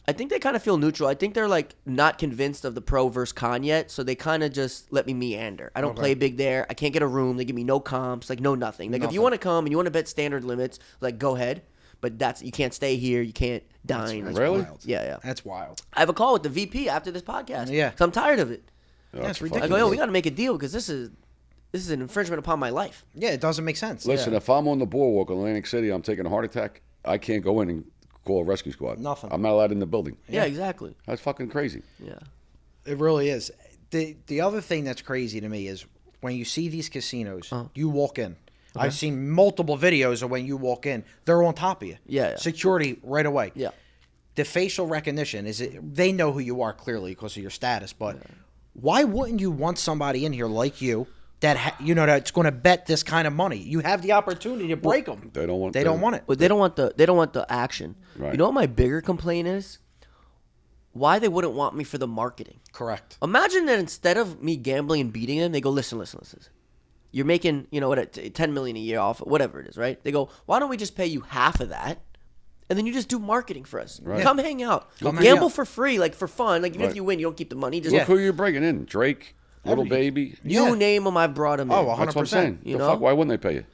I think they kind of feel neutral. I think they're like not convinced of the pro versus con yet, so they kind of just let me meander. I don't play big there. I can't get a room. They give me no comps, like no nothing. Like if you want to come and you want to bet standard limits, like go ahead. But you can't stay here. You can't dine. That's Really? wild. Yeah. That's wild. I have a call with the VP after this podcast. Yeah. So I'm tired of it. That's I ridiculous. go, yo, we got to make a deal because this is an infringement upon my life. Yeah, it doesn't make sense. Listen, if I'm on the Boardwalk in Atlantic City, I'm taking a heart attack, I can't go in and call a rescue squad. Nothing. I'm not allowed in the building. Yeah, exactly. That's fucking crazy. Yeah. It really is. The other thing that's crazy to me is when you see these casinos, you walk in. I've seen multiple videos of when you walk in, they're on top of you. Yeah. Security right away. Yeah. The facial recognition they know who you are clearly because of your status, but why wouldn't you want somebody in here like you that that's going to bet this kind of money? You have the opportunity to break them. They don't want. They don't want it. But they don't want the action. Right. You know what my bigger complaint is? Why they wouldn't want me for the marketing. Correct. Imagine that instead of me gambling and beating them, they go, listen. You're making, $10 million a year off, whatever it is, right? They go, why don't we just pay you half of that? And then you just do marketing for us. Right. Come hang out. Come hang Gamble out. for free, like for fun. Like even if Right. you win, you don't keep the money. Just Look who you're bringing in. Drake, Little Baby. you Yeah. name them, I brought them in. Oh, That's what I'm saying. 100%. You The know? fuck? Why wouldn't they pay you?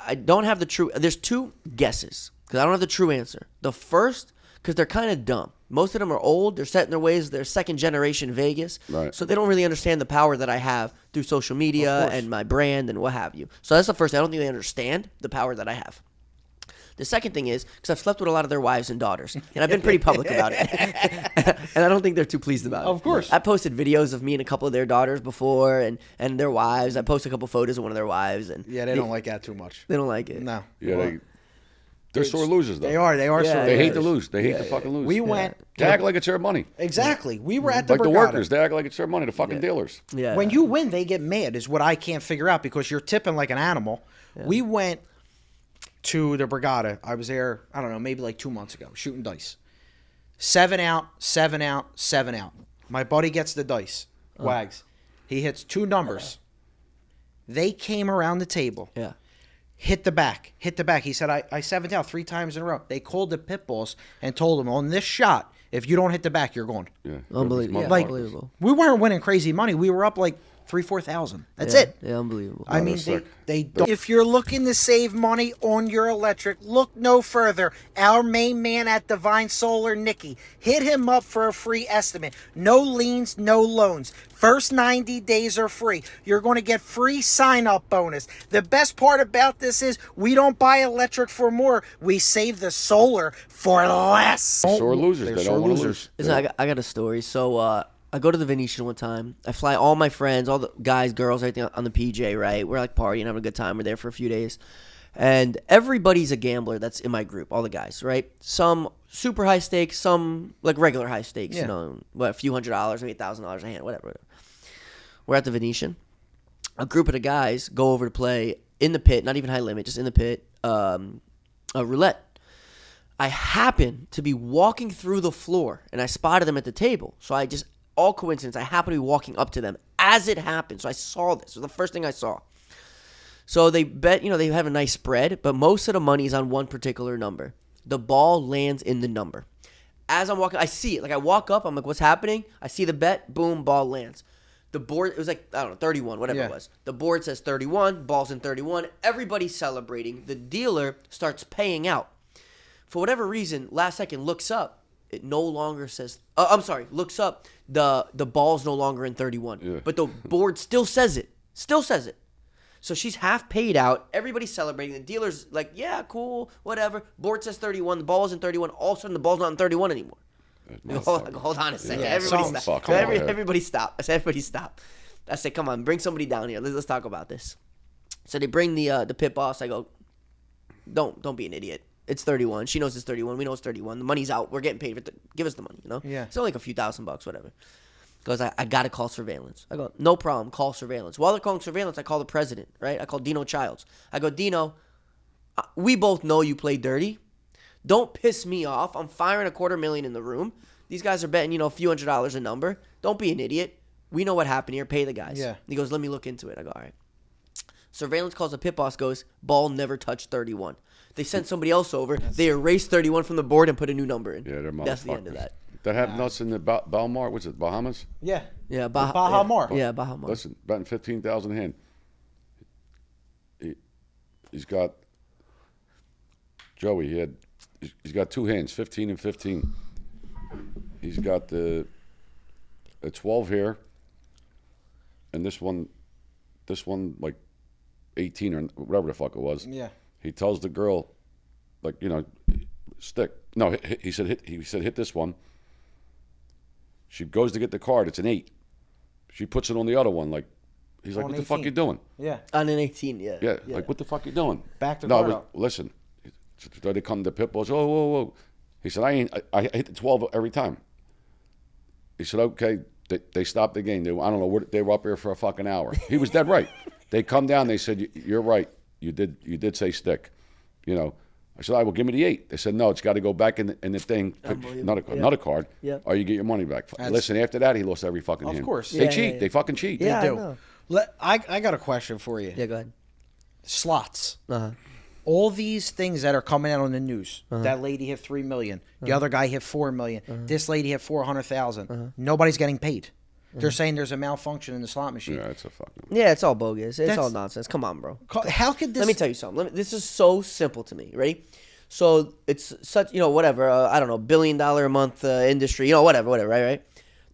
I don't have the true. There's two guesses because I don't have the true answer. The first, because they're kind of dumb. Most of them are old. They're set in their ways. They're second generation Vegas. Right. So they don't really understand the power that I have through social media and my brand and what have you. So that's the first thing. I don't think they understand the power that I have. The second thing is because I've slept with a lot of their wives and daughters, and I've been pretty public about it. And I don't think they're too pleased about it. Of course. I posted videos of me and a couple of their daughters before and their wives. I posted a couple photos of one of their wives. And Yeah, they don't like that too much. They don't like it. No. Yeah, they're sore losers though. They are. They are. Yeah, sort of They hate losers. to lose. They hate to fucking lose. We went. They act like it's their money. Exactly. We were at the Like the Borgata. workers, they act like it's their money. The fucking dealers. Yeah. When you win, they get mad, is what I can't figure out because you're tipping like an animal. We went to the Borgata. I was there, I don't know, maybe like 2 months ago, shooting dice. 7 out, 7 out, 7 out. My buddy gets the dice, Wags. He hits 2 numbers. They came around the table. Yeah. Hit the back. He said, I 7'd out 3 times in a row. They called the pit bulls and told them, on this shot, if you don't hit the back, you're gone. Yeah. Unbelievable. Yeah, Like, unbelievable. we weren't winning crazy money. We were up like 3,000-4,000. That's it. Yeah, unbelievable. I mean, that's sick. they don't. If you're looking to save money on your electric, look no further. Our main man at Divine Solar, Nikki. Hit him up for a free estimate. No liens, no loans. First 90 days are free. You're going to get free sign-up bonus. The best part about this is we don't buy electric for more. We save the solar for less. Sore losers. They're They sore don't want to losers. lose. Listen, I got a story. So I go to the Venetian one time. I fly all my friends, all the guys, girls, everything on the PJ, right? We're like partying, having a good time. We're there for a few days. And everybody's a gambler that's in my group, all the guys, right? Some super high stakes, some like regular high stakes, Yeah. a few $100s, maybe $1,000 a hand, whatever. We're at the Venetian. A group of the guys go over to play in the pit, not even high limit, just in the pit, a roulette. I happen to be walking through the floor, and I spotted them at the table. So all coincidence, I happen to be walking up to them as it happened. So I saw this. It was the first thing I saw. So they bet, they have a nice spread, but most of the money is on one particular number. The ball lands in the number. As I'm walking, I see it. Like I walk up, I'm like, what's happening? I see the bet, boom, ball lands. The board, it was like, I don't know, 31, whatever it was. The board says 31, ball's in 31. Everybody's celebrating. The dealer starts paying out. For whatever reason, last second looks up. It no longer says, looks up. The ball's no longer in 31. Yeah. But the board still says it. So she's half paid out. Everybody's celebrating. The dealer's like, yeah, cool, whatever. Board says 31. The ball is in 31. All of a sudden, the ball's not in 31 anymore. Hold on a second. Yeah, Everybody some stop. fuck over here. Everybody stop. I said, everybody stop. I said, come on, bring somebody down here. Let's talk about this. So they bring the pit boss. I go, don't be an idiot. It's 31. She knows it's 31. We know it's 31. The money's out. We're getting paid. Give us the money, you know? Yeah. It's only like a few $1,000, whatever. Goes, I got to call surveillance. I go, no problem. Call surveillance. While they're calling surveillance, I call the president, right? I call Dino Childs. I go, Dino, we both know you play dirty. Don't piss me off. I'm firing $250,000 in the room. These guys are betting, a few $100s a number. Don't be an idiot. We know what happened here. Pay the guys. Yeah. He goes, let me look into it. I go, all right. Surveillance calls the pit boss, goes, ball never touched 31. They sent somebody else over. They erased 31 from the board and put a new number in. Yeah, they're motherfuckers. That's the end of that. That happened to us in the Belmar. Was it Bahamas? Yeah. Yeah, Baja Mar. Yeah, Baja Mar. Listen, betting 15,000 a hand. He's got Joey. He's got 2 hands, 15 and 15. He's got a 12 here, and this one like 18 or whatever the fuck it was. Yeah. He tells the girl, like, stick. No, he said hit this one. She goes to get the card. It's an 8. She puts it on the other one. Like, he's like, On what the fuck 18. you doing? Yeah. On an 18, yeah. Yeah, like, what the fuck you doing? Back the no, card up. listen. So they come to pit bulls. Oh, whoa, whoa. He said, I hit the 12 every time. He said, okay. They stopped the game. I don't know. They were up here for a fucking hour. He was dead right. They come down. They said, you're right. You did say stick. I said, all right, well, give me the 8. They said, no, it's got to go back in the thing. Another card. Yeah. Or you get your money back. Listen, after that, he lost every fucking Of hand. course. They Yeah, cheat. yeah, yeah. They fucking cheat. Yeah. They I do. know. I got a question for you. Yeah, go ahead. Slots. Uh-huh. All these things that are coming out on the news. That lady hit $3 million. The other guy hit $4 million. This lady hit $400,000. Nobody's getting paid. They're saying there's a malfunction in the slot machine. Yeah, it's a fucking. Yeah, it's all bogus. It's That's- all nonsense. Come on, bro. How could this? Let me tell you something. This is so simple to me. Ready? So it's such, whatever. I don't know, $1 billion a month industry. Whatever. Right?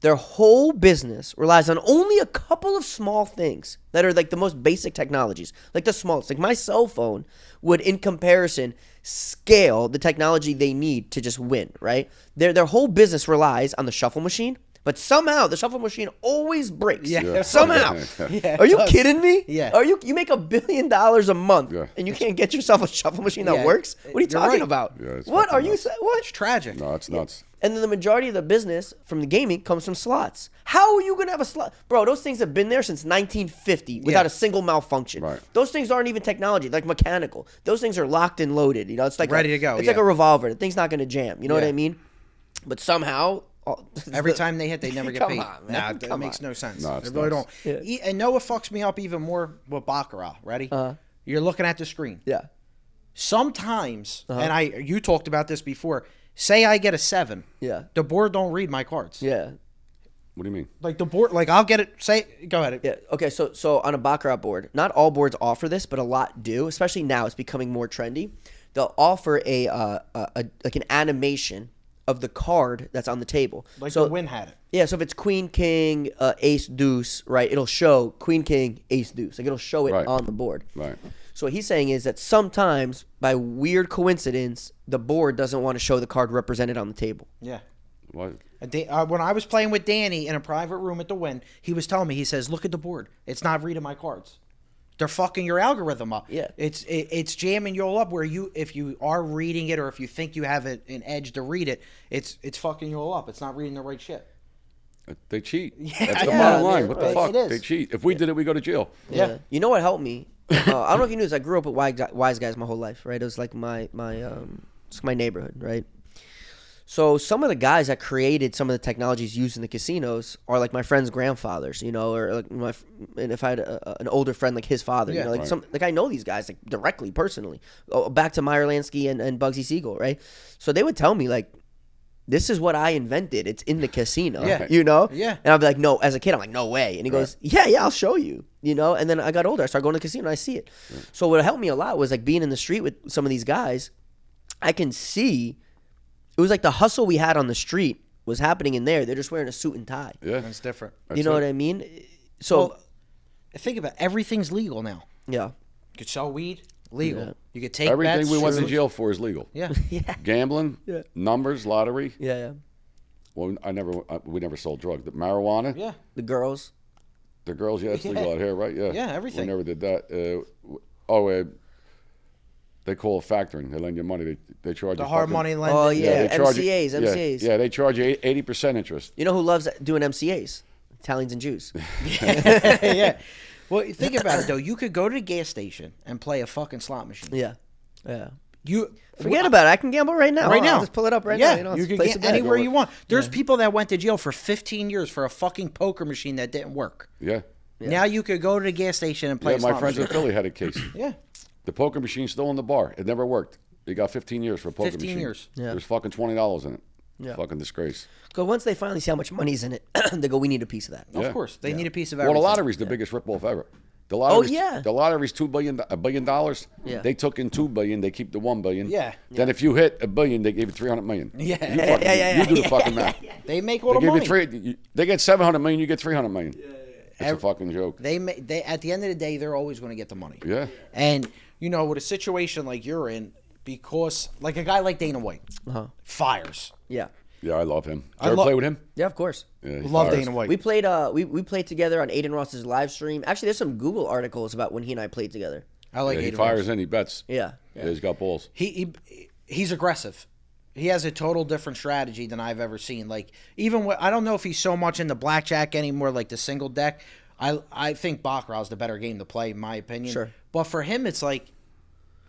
Their whole business relies on only a couple of small things that are like the most basic technologies, like the smallest. Like my cell phone would, in comparison, scale the technology they need to just win. Right? Their whole business relies on the shuffle machine. But somehow the shuffle machine always breaks. Yeah. Yeah. Somehow. Yeah, Are you it does. kidding me? Yeah. Are you make $1 billion a month Yeah. and you can't get yourself a shuffle machine that Yeah. works? What are you You're talking right. about? Yeah, it's What fucking are you nuts. saying? What? It's tragic. No, it's nuts. And then the majority of the business from the gaming comes from slots. How are you going to have a slot? Bro, those things have been there since 1950 without Yeah. a single malfunction. Right. Those things aren't even technology, like mechanical. Those things are locked and loaded. It's like Ready to go, It's yeah. like a revolver. The thing's not going to jam. You know what Yeah. I mean? But somehow Every time they hit, they never get Come paid. on, man. Nah, that Come makes on. no sense. No, it's They really nuts. don't. And know what fucks me up even more with Baccarat? Ready? You're looking at the screen. Yeah. Sometimes, and you talked about this before. Say I get a 7. Yeah. The board don't read my cards. Yeah. What do you mean? Like the board, like I'll get it. Go ahead. Yeah. Okay. So on a baccarat board, not all boards offer this, but a lot do. Especially now, it's becoming more trendy. They'll offer a like an animation of the card that's on the table. Like so the win had it. yeah. So if it's Queen King Ace Deuce, right? It'll show Queen King Ace Deuce. Like it'll show it Right. on the board. Right. So what he's saying is that sometimes, by weird coincidence, the board doesn't want to show the card represented on the table. Yeah. What? When I was playing with Danny in a private room at the Win, he was telling me, he says, "Look at the board. It's not reading my cards. They're fucking your algorithm up. Yeah. It's jamming you all up. Where if you are reading it or if you think you have an edge to read it, it's fucking you all up. It's not reading the right shit. They cheat. Yeah, That's the yeah, bottom line. What the it fuck? is. They cheat. If we did it, we go to jail. Yeah. You know what helped me? I don't know if you knew this. I grew up with wise guys my whole life, right? It was like my neighborhood, right? So some of the guys that created some of the technologies used in the casinos are like my friends' grandfathers, or like and if I had an older friend like his father, Yeah. like Right. I know these guys like directly, personally. Back to Meyer Lansky and Bugsy Siegel, right? So they would tell me like, this is what I invented. It's in the casino, Yeah. Yeah. And I'd be like, no, as a kid, I'm like, no way. And he goes, yeah, I'll show you, And then I got older. I started going to the casino and I see it. So what helped me a lot was like being in the street with some of these guys. I can see it was like the hustle we had on the street was happening in there. They're just wearing a suit and tie. Yeah. It's different. You know what I mean? So, Well, think about it. Everything's legal now. yeah. You could sell weed, legal. Yeah. You could take Everything bets, we went to shrooms. jail for is legal. Yeah. Gambling, Yeah. numbers, lottery. Yeah. Well, we never sold drugs. The marijuana, Yeah. The girls. the girls, yeah, it's legal out here, right? Yeah. Yeah, everything. We never did that. They call it factoring. They lend you money. They charge The you hard fucking- money lending. Oh yeah, they charge you- MCAs. Yeah, they charge you 80% interest. You know who loves doing MCAs? Italians and Jews. Yeah. Well, think about it though. You could go to the gas station and play a fucking slot machine. Yeah, yeah. You Forget about it. I can gamble right now. Right now. I'll just pull it up right yeah, now. You know, you just can place get a bet. anywhere you want. There's people that went to jail for 15 years for a fucking poker machine that didn't work. Yeah. Now you could go to the gas station and play Yeah, a slot my friends in machine. Philly had a case. Yeah. The poker machine's still in the bar. It never worked. They got 15 years for a poker 15 machine. years. Yeah. There's fucking $20 in it. Yeah. Fucking disgrace. Because once they finally see how much money's in it, they go, we need a piece of that. Yeah. Of course. They need a piece of Well, everything. the lottery's the biggest ripoff ever. The lottery's, yeah. The lottery's $1 billion. Yeah. They took in $2 billion. They keep the $1 billion. Yeah. Then if you hit $1 billion, they give you $300 million. Yeah. You, fucking, you do the fucking math. They make all They the give money. you they get $700 million. You get $300 million. It's a fucking joke. They at the end of the day, they're always going to get the money. Yeah. And you know, with a situation like you're in, because like a guy like Dana White fires. Yeah. Yeah, I love him. Did I you ever lo- play with him? Yeah, of course. Yeah, he Love fires. Dana White. We played we played together on Aiden Ross's live stream. Actually, there's some Google articles about when he and I played together. I like Yeah, he Adrian fires Ross. in, he bets. Yeah. Yeah, he's got balls. He's aggressive. He has a total different strategy than I've ever seen. Like even I don't know if he's so much in the blackjack anymore, like the single deck. I think Baccarat's the better game to play, in my opinion. Sure. But for him, it's like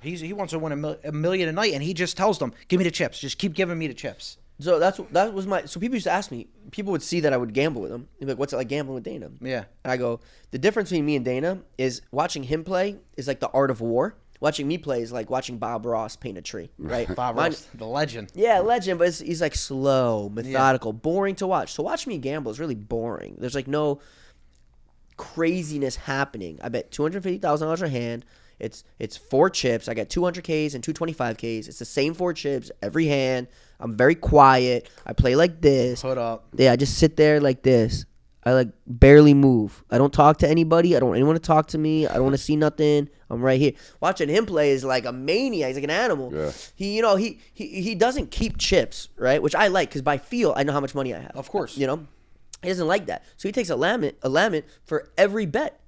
he wants to win a million a night, and he just tells them, "Give me the chips. Just keep giving me the chips." So that was my. So people used to ask me. People would see that I would gamble with him. They'd be like, "What's it like gambling with Dana?" Yeah. And I go, "The difference between me and Dana is watching him play is like the art of war. Watching me play is like watching Bob Ross paint a tree, right? Bob Mine- Ross, the legend. Yeah, legend, but he's like slow, methodical, boring to watch. So watch me gamble is really boring. There's like no craziness happening. I bet $250,000 a hand. It's 4 chips. I got 200Ks and 225Ks. It's the same 4 chips every hand. I'm very quiet. I play like this. Put up. Yeah, I just sit there like this. I like barely move. I don't talk to anybody. I don't want anyone to talk to me. I don't want to see nothing. I'm right here. Watching him play is like a maniac. He's like an animal. Yeah. He doesn't keep chips, right? Which I like because by feel I know how much money I have. Of course. He doesn't like that. So he takes a lammet for every bet.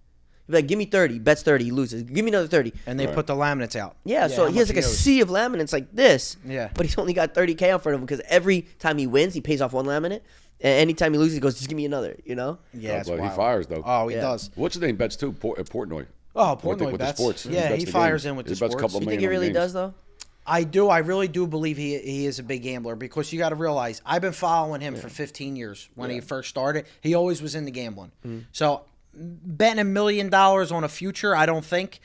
He's like, give me 30. Bets 30. He loses. Give me another 30. And they put the laminates out. Yeah, so how he has much like a owes. sea of laminates like this. Yeah. But he's only got 30K in front of him because every time he wins, he pays off one laminate. And anytime he loses, he goes, just give me another, Yeah, it's but he wild. fires, though. Oh, he Yeah. does. What's his name? Bets too. Portnoy. Oh, With the- Portnoy with the bets. sports. Yeah, bets he the fires game. in with He the bets a sports. couple You think million he on really games. does, though? I do. I really do believe he is a big gambler because you got to realize I've been following him for 15 years. When he first started, he always was into gambling. So betting $1 million on a future, I don't think.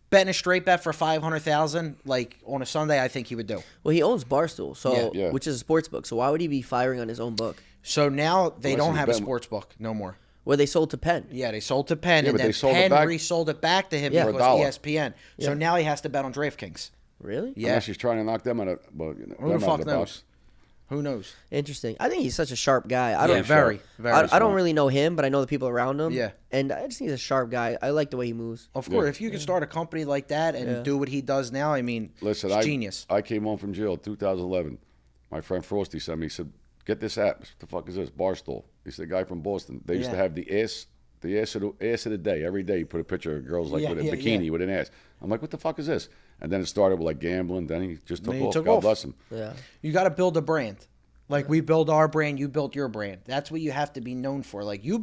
Betting a straight bet for 500,000 like on a Sunday, I think he would do. Well, he owns Barstool, so Yeah. which is a sports book. So why would he be firing on his own book? So now they Unless don't he's have a betting- sports book no more. Where they sold to Penn. Yeah, they sold to Penn, Yeah, and but then they sold it Penn back- resold it back to him Yeah. For because $1. ESPN. So now he has to bet on DraftKings. Really? Yeah, Unless he's trying to knock them out of, well, Who them the out fuck of the knows? box. Who knows? Interesting. I think he's such a sharp guy. I Yeah, don't very, very. I don't smart. really know him, but I know the people around him. Yeah. And I just think he's a sharp guy. I like the way he moves. Of course, if you can start a company like that and Yeah. do what he does now, I mean, Listen, it's genius. I came home from jail 2011. My friend Frosty sent me. He said, "Get this app. What the fuck is this? Barstool." He's the guy from Boston. They used to Yeah. have the ass of the day. Every day, you put a picture of girls like Yeah, with a yeah, bikini yeah. with an ass. I'm like, what the fuck is this? And then it started with like gambling. Then he just took Then he off. took God off. bless him. Yeah. You got to build a brand. Like we build our brand, you built your brand. That's what you have to be known for. Like your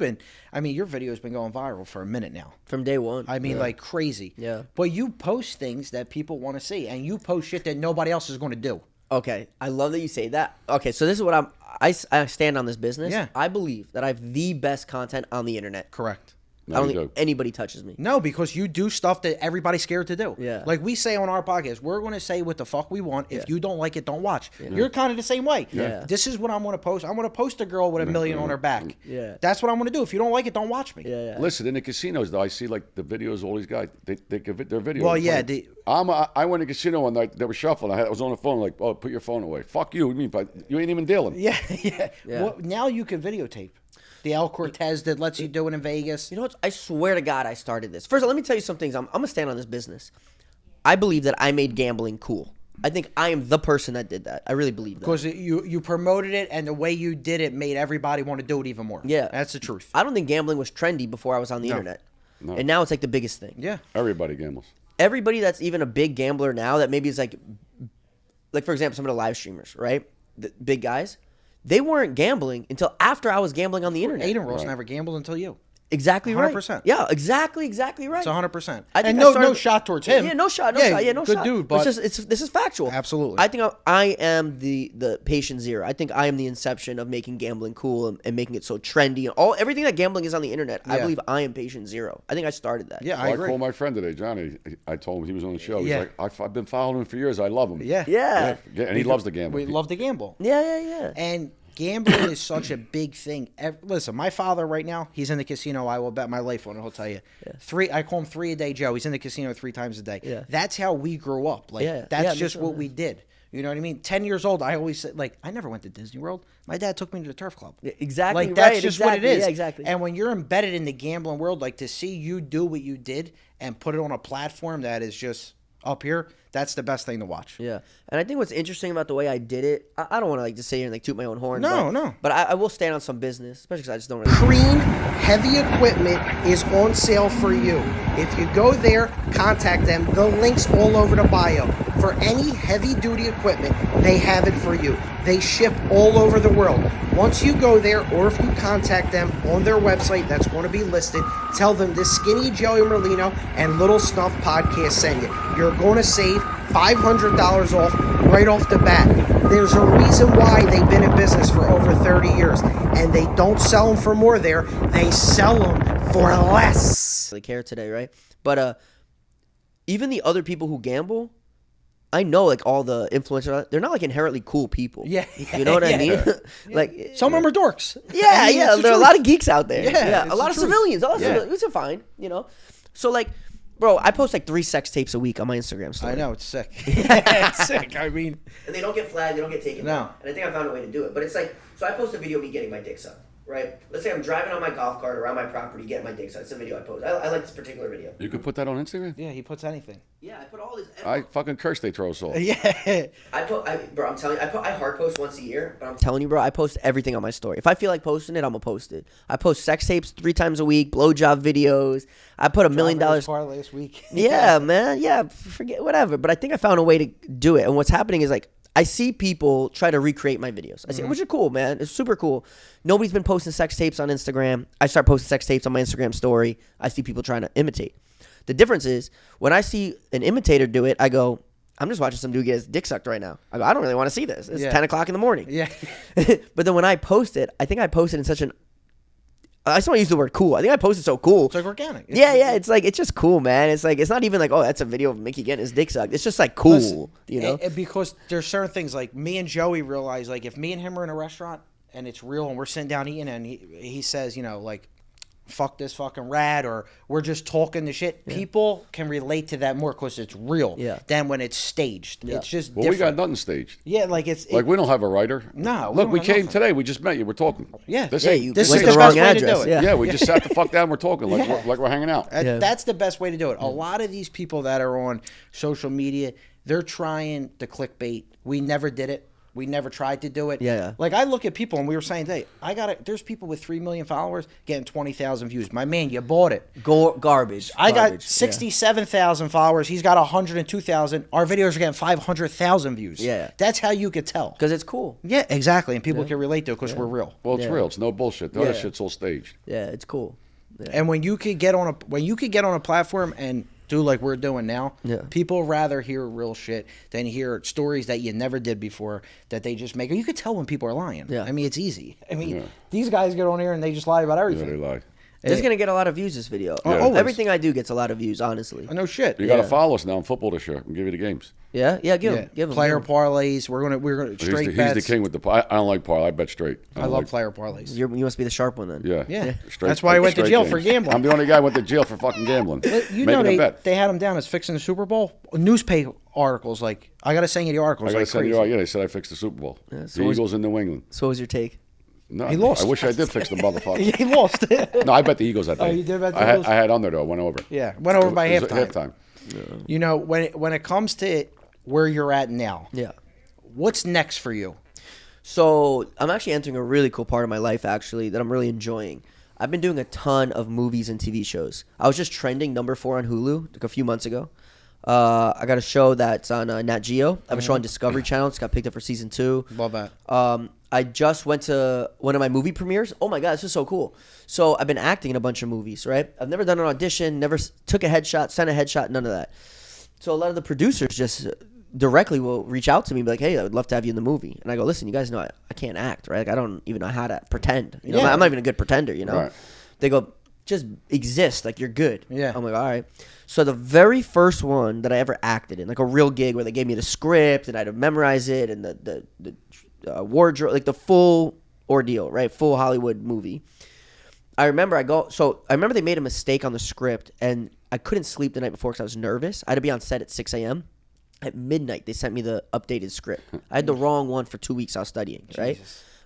video's been going viral for a minute now. From day one. I mean, like crazy. Yeah. But you post things that people want to see, and you post shit that nobody else is going to do. Okay, I love that you say that. Okay, so this is what I stand on this business. Yeah. I believe that I have the best content on the internet. Correct. No, I don't you think do. anybody touches me. No, because you do stuff that everybody's scared to do. Yeah. Like we say on our podcast, we're going to say what the fuck we want. If Yeah. you don't like it, don't watch. You're kind of the same way. Yeah. This is what I'm going to post. I'm going to post a girl with $1 million on her back. Yeah. That's what I'm going to do. If you don't like it, don't watch me. Yeah, yeah. Listen, in the casinos though, I see like the videos. All these guys, they give it their video. Well, and yeah, play. I went to a casino one night. They were shuffling. I was on the phone like, "Oh, put your phone away." Fuck you. What do you mean? But you ain't even dealing. Yeah, yeah. Yeah. Well, now you can videotape. The El Cortez that lets you do it in Vegas. You know what? I swear to God, I started this. First of all, let me tell you some things. I'm going to stand on this business. I believe that I made gambling cool. I think I am the person that did that. I really believe that. Because you promoted it, and the way you did it made everybody want to do it even more. Yeah. That's the truth. I don't think gambling was trendy before I was on the internet. No. And now it's like the biggest thing. Yeah. Everybody gambles. everybody that's even a big gambler now that maybe is like for example, some of the live streamers, right? The big guys, they weren't gambling until after I was gambling on the internet. Aiden Rose never gambled until you. Exactly right. 100%. Yeah, exactly right. It's 100%. I think And I no started- shot towards him. Yeah, no shot. Good shot. dude, But this is factual. Absolutely. I think I am the patient zero. I think I am the inception of making gambling cool and making it so trendy and everything that gambling is on the internet. I believe I am patient zero. I think I started that. Yeah, Well, I agree. called my friend today, Johnny. I told him he was on the show. He's Yeah. like, I've been following him for years. I love him. Yeah. Yeah. And he loves to gamble. We love to gamble. Yeah. And gambling is such a big thing. Listen, my father right now, he's in the casino. I will bet my life on it. He'll tell you. I call him 3 a day Joe. He's in the casino 3 times a day. Yeah. That's how we grew up. Like that's me just too, what man. we did. You know what I mean? 10 years old, I always said, like, I never went to Disney World. My dad took me to the turf club. Exactly Like, that's right, just what it exactly. is. Yeah, exactly. And when you're embedded in the gambling world, like, to see you do what you did and put it on a platform that is just up here, that's the best thing to watch. Yeah, and I think what's interesting about the way I did it, I don't want to like just sit here and like toot my own horn. No. But I will stand on some business, especially because I just don't really. Green Heavy Equipment is on sale for you. If you go there, contact them. The link's all over the bio. For any heavy duty equipment, they have it for you. They ship all over the world. Once you go there, or if you contact them on their website that's going to be listed, tell them this Skinny Joey Merlino and Lil Snuff podcast sent you. You're going to save $500 off right off the bat. There's a reason why they've been in business for over 30 years, and they don't sell them for more there. They sell them for less. Really care today, right? But even the other people who gamble, I know like all the influencers, they're not like inherently cool people. Yeah. You know what I mean? Yeah. Like Some of them are dorks. Yeah, I mean, it's the there are a truth. lot of geeks out there. Yeah, a it's lot the of truth. civilians. Yeah. Civilians are fine, you know. So like, bro, I post like 3 sex tapes a week on my Instagram story. I know, it's sick. It's sick. I mean, And they don't get flagged, they don't get taken No. down. And I think I found a way to do it. But it's like, so I post a video of me getting my dick sucked, right? Let's say I'm driving on my golf cart around my property getting my dick sucked. It's a video I post. I like this particular video. You could put that on Instagram? yeah, he puts anything. Yeah, I put all this. I fucking curse they throw us off. Yeah. Bro, I'm telling you, I hard post once a year, but I'm telling you, bro, I post everything on my story. If I feel like posting it, I'm gonna post it. I post sex tapes 3 times a week, blowjob videos. I put $1 million. Car last week. Yeah, man. Yeah, forget whatever. But I think I found a way to do it. And what's happening is like I see people try to recreate my videos. I see, which is cool, man. It's super cool. Nobody's been posting sex tapes on Instagram. I start posting sex tapes on my Instagram story. I see people trying to imitate. The difference is when I see an imitator do it, I go, I'm just watching some dude get his dick sucked right now. I go, I don't really want to see this. It's 10 o'clock in the morning. Yeah. But then when I post it, I think I posted in such an I just want to use the word cool. I think I posted so cool. It's like organic. Yeah. It's like, it's just cool, man. It's like, it's not even like, oh, that's a video of Mickey getting his dick sucked. It's just like cool, Listen, you know? because there's certain things like me and Joey realize, like if me and him are in a restaurant and it's real and we're sitting down eating and he says, you know, like, fuck this fucking rat, or we're just talking the shit. People can relate to that more because it's real than when it's staged. It's just Well, different. we got nothing staged. Yeah, like it's Like, we don't have a writer. No, we Look, don't we have came nothing. today. We just met you. We're talking. Yeah. This Yeah, ain't- you This went is to the the wrong best way to address. do it. Yeah, we just sat the fuck down. We're talking like we're hanging out. That's the best way to do it. A lot of these people that are on social media, they're trying to clickbait. We never did it. We never tried to do it. Yeah. Like I look at people and we were saying today, there's people with 3 million followers getting 20,000 views. My man, you bought it. Garbage. I got Garbage. 67,000 followers. He's got 102,000. Our videos are getting 500,000 views. Yeah. That's how you could tell. Because it's cool. Yeah, exactly. And people can relate to it because we're real. Well, it's real. It's no bullshit. The other Yeah. shit's all staged. Yeah, it's cool. Yeah. And when you could get on a platform and do like we're doing now, people rather hear real shit than hear stories that you never did before that they just make. You could tell when people are lying. Yeah. I mean, it's easy. I mean, these guys get on here and they just lie about Yeah, everything. they lie. This is going to get a lot of views, this video. Yeah. Always. Everything I do gets a lot of views, honestly. No shit. You got to follow us now in football this year. I can give you the games. Yeah? Yeah, give him. Player parlays. We're gonna straight He's bets. the king with the. I don't like parlay. I bet straight. I don't love like, player parlays. You must be the sharp one then. Yeah. Yeah. Straight, That's why I went to straight jail games. for gambling. I'm the only guy who went to jail for fucking gambling. You Making know a bet. they had him down as fixing the Super Bowl. Newspaper articles like I gotta send you the articles. I got to like send crazy. you out. Yeah, they said I fixed the Super Bowl. so the was- Eagles in New England. So what was your take? No, He lost. I wish I did fix the motherfucker. He lost. No, I bet the Eagles that day. Oh, you did bet the I Eagles? I had under though. Went over. Yeah, went over by It was halftime. You know, when it comes to where you're at now, Yeah. what's next for you? So I'm actually entering a really cool part of my life, actually, that I'm really enjoying. I've been doing a ton of movies and TV shows. I was just trending number 4 on Hulu like a few months ago. I got a show that's on Nat Geo. I have a show on Discovery Channel. It's got picked up for season 2. Love that. I just went to one of my movie premieres. Oh my God, this is so cool. So I've been acting in a bunch of movies, right? I've never done an audition, never took a headshot, sent a headshot, none of that. So a lot of the producers just directly will reach out to me and be like, hey, I would love to have you in the movie. And I go, listen, you guys know I can't act, right? Like, I don't even know how to pretend. You know, I'm not even a good pretender, you know? Right. They go, just exist, like you're good. Yeah. I'm like, all right. So the very first one that I ever acted in, like a real gig where they gave me the script and I had to memorize it and the wardrobe, like the full ordeal, right? Full Hollywood movie. I remember they made a mistake on the script and I couldn't sleep the night before because I was nervous. I had to be on set at 6 a.m. At midnight, they sent me the updated script. I had the wrong one for 2 weeks I was studying, right?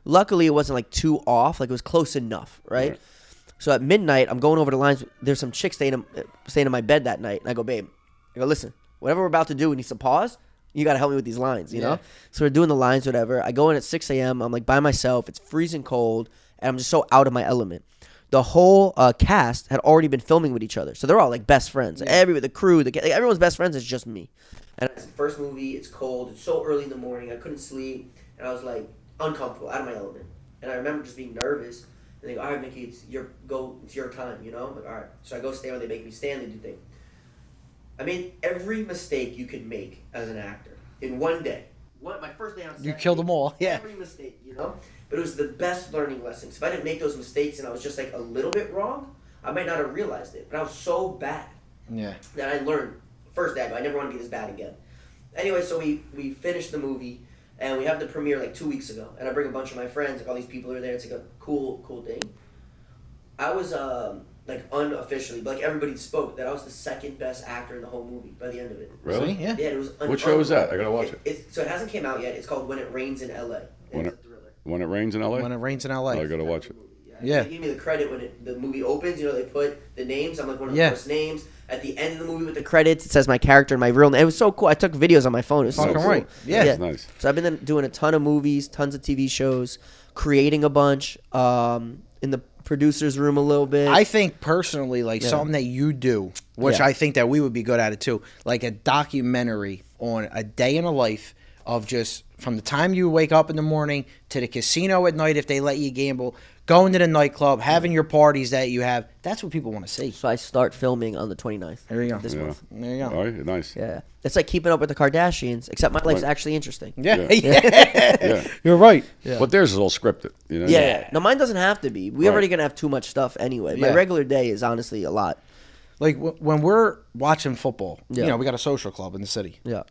Luckily, it wasn't like too off. Like it was close enough, right? So at midnight, I'm going over the lines. There's some chick staying in my bed that night. And I go, babe, listen, whatever we're about to do, we need some pause. You got to help me with these lines, you know? So we're doing the lines, whatever. I go in at 6 a.m. I'm like by myself. It's freezing cold. And I'm just so out of my element. The whole cast had already been filming with each other. So they're all like best friends. The crew, everyone's best friends. It's just me. And it's the first movie. It's cold. It's so early in the morning. I couldn't sleep. And I was like uncomfortable, out of my element. And I remember just being nervous. And they go, all right, Mikki, it's your time, you know? I'm like, all right. So I go stand, they make me stand, they do things. I made every mistake you could make as an actor in one day. My first day on set. You killed them all, yeah. Every mistake, you know? But it was the best learning lessons. If I didn't make those mistakes and I was just like a little bit wrong, I might not have realized it. But I was so bad that I learned. First day, I never want to be this bad again. Anyway, so we finished the movie. And we have the premiere like 2 weeks ago. And I bring a bunch of my friends, like all these people are there. It's like a cool thing. I was like unofficially, but like everybody spoke that I was the second best actor in the whole movie by the end of it. Really? Yeah. Yeah, it was. What show is that? I gotta watch it. So it hasn't came out yet. It's called When It Rains in L.A. It's a thriller. When It Rains in L.A.? When It Rains in L.A. Oh, I gotta watch it. Yeah. They gave me the credit when the movie opens. You know, they put the names. I'm like one of the first names. At the end of the movie with the credits, it says my character and my real name. It was so cool. I took videos on my phone. It was so Fucking cool. right. Yeah. That's nice. So I've been doing a ton of movies, tons of TV shows, creating a bunch, in the producer's room a little bit. I think personally, like something that you do, which I think that we would be good at it too, like a documentary on a day in a life of just from the time you wake up in the morning to the casino at night if they let you gamble, going to the nightclub, having your parties that you have. That's what people want to see. So I start filming on the 29th. There you go. This month. There you go. All right, nice. Yeah. It's like keeping up with the Kardashians, except my life's actually interesting. Yeah. Yeah. You're right. But theirs is all scripted, you know? Yeah. No, mine doesn't have to be. We're already going to have too much stuff anyway. My Yeah. regular day is honestly a lot. Like when we're watching football, Yeah. you know, we got a social club in the city. Yeah.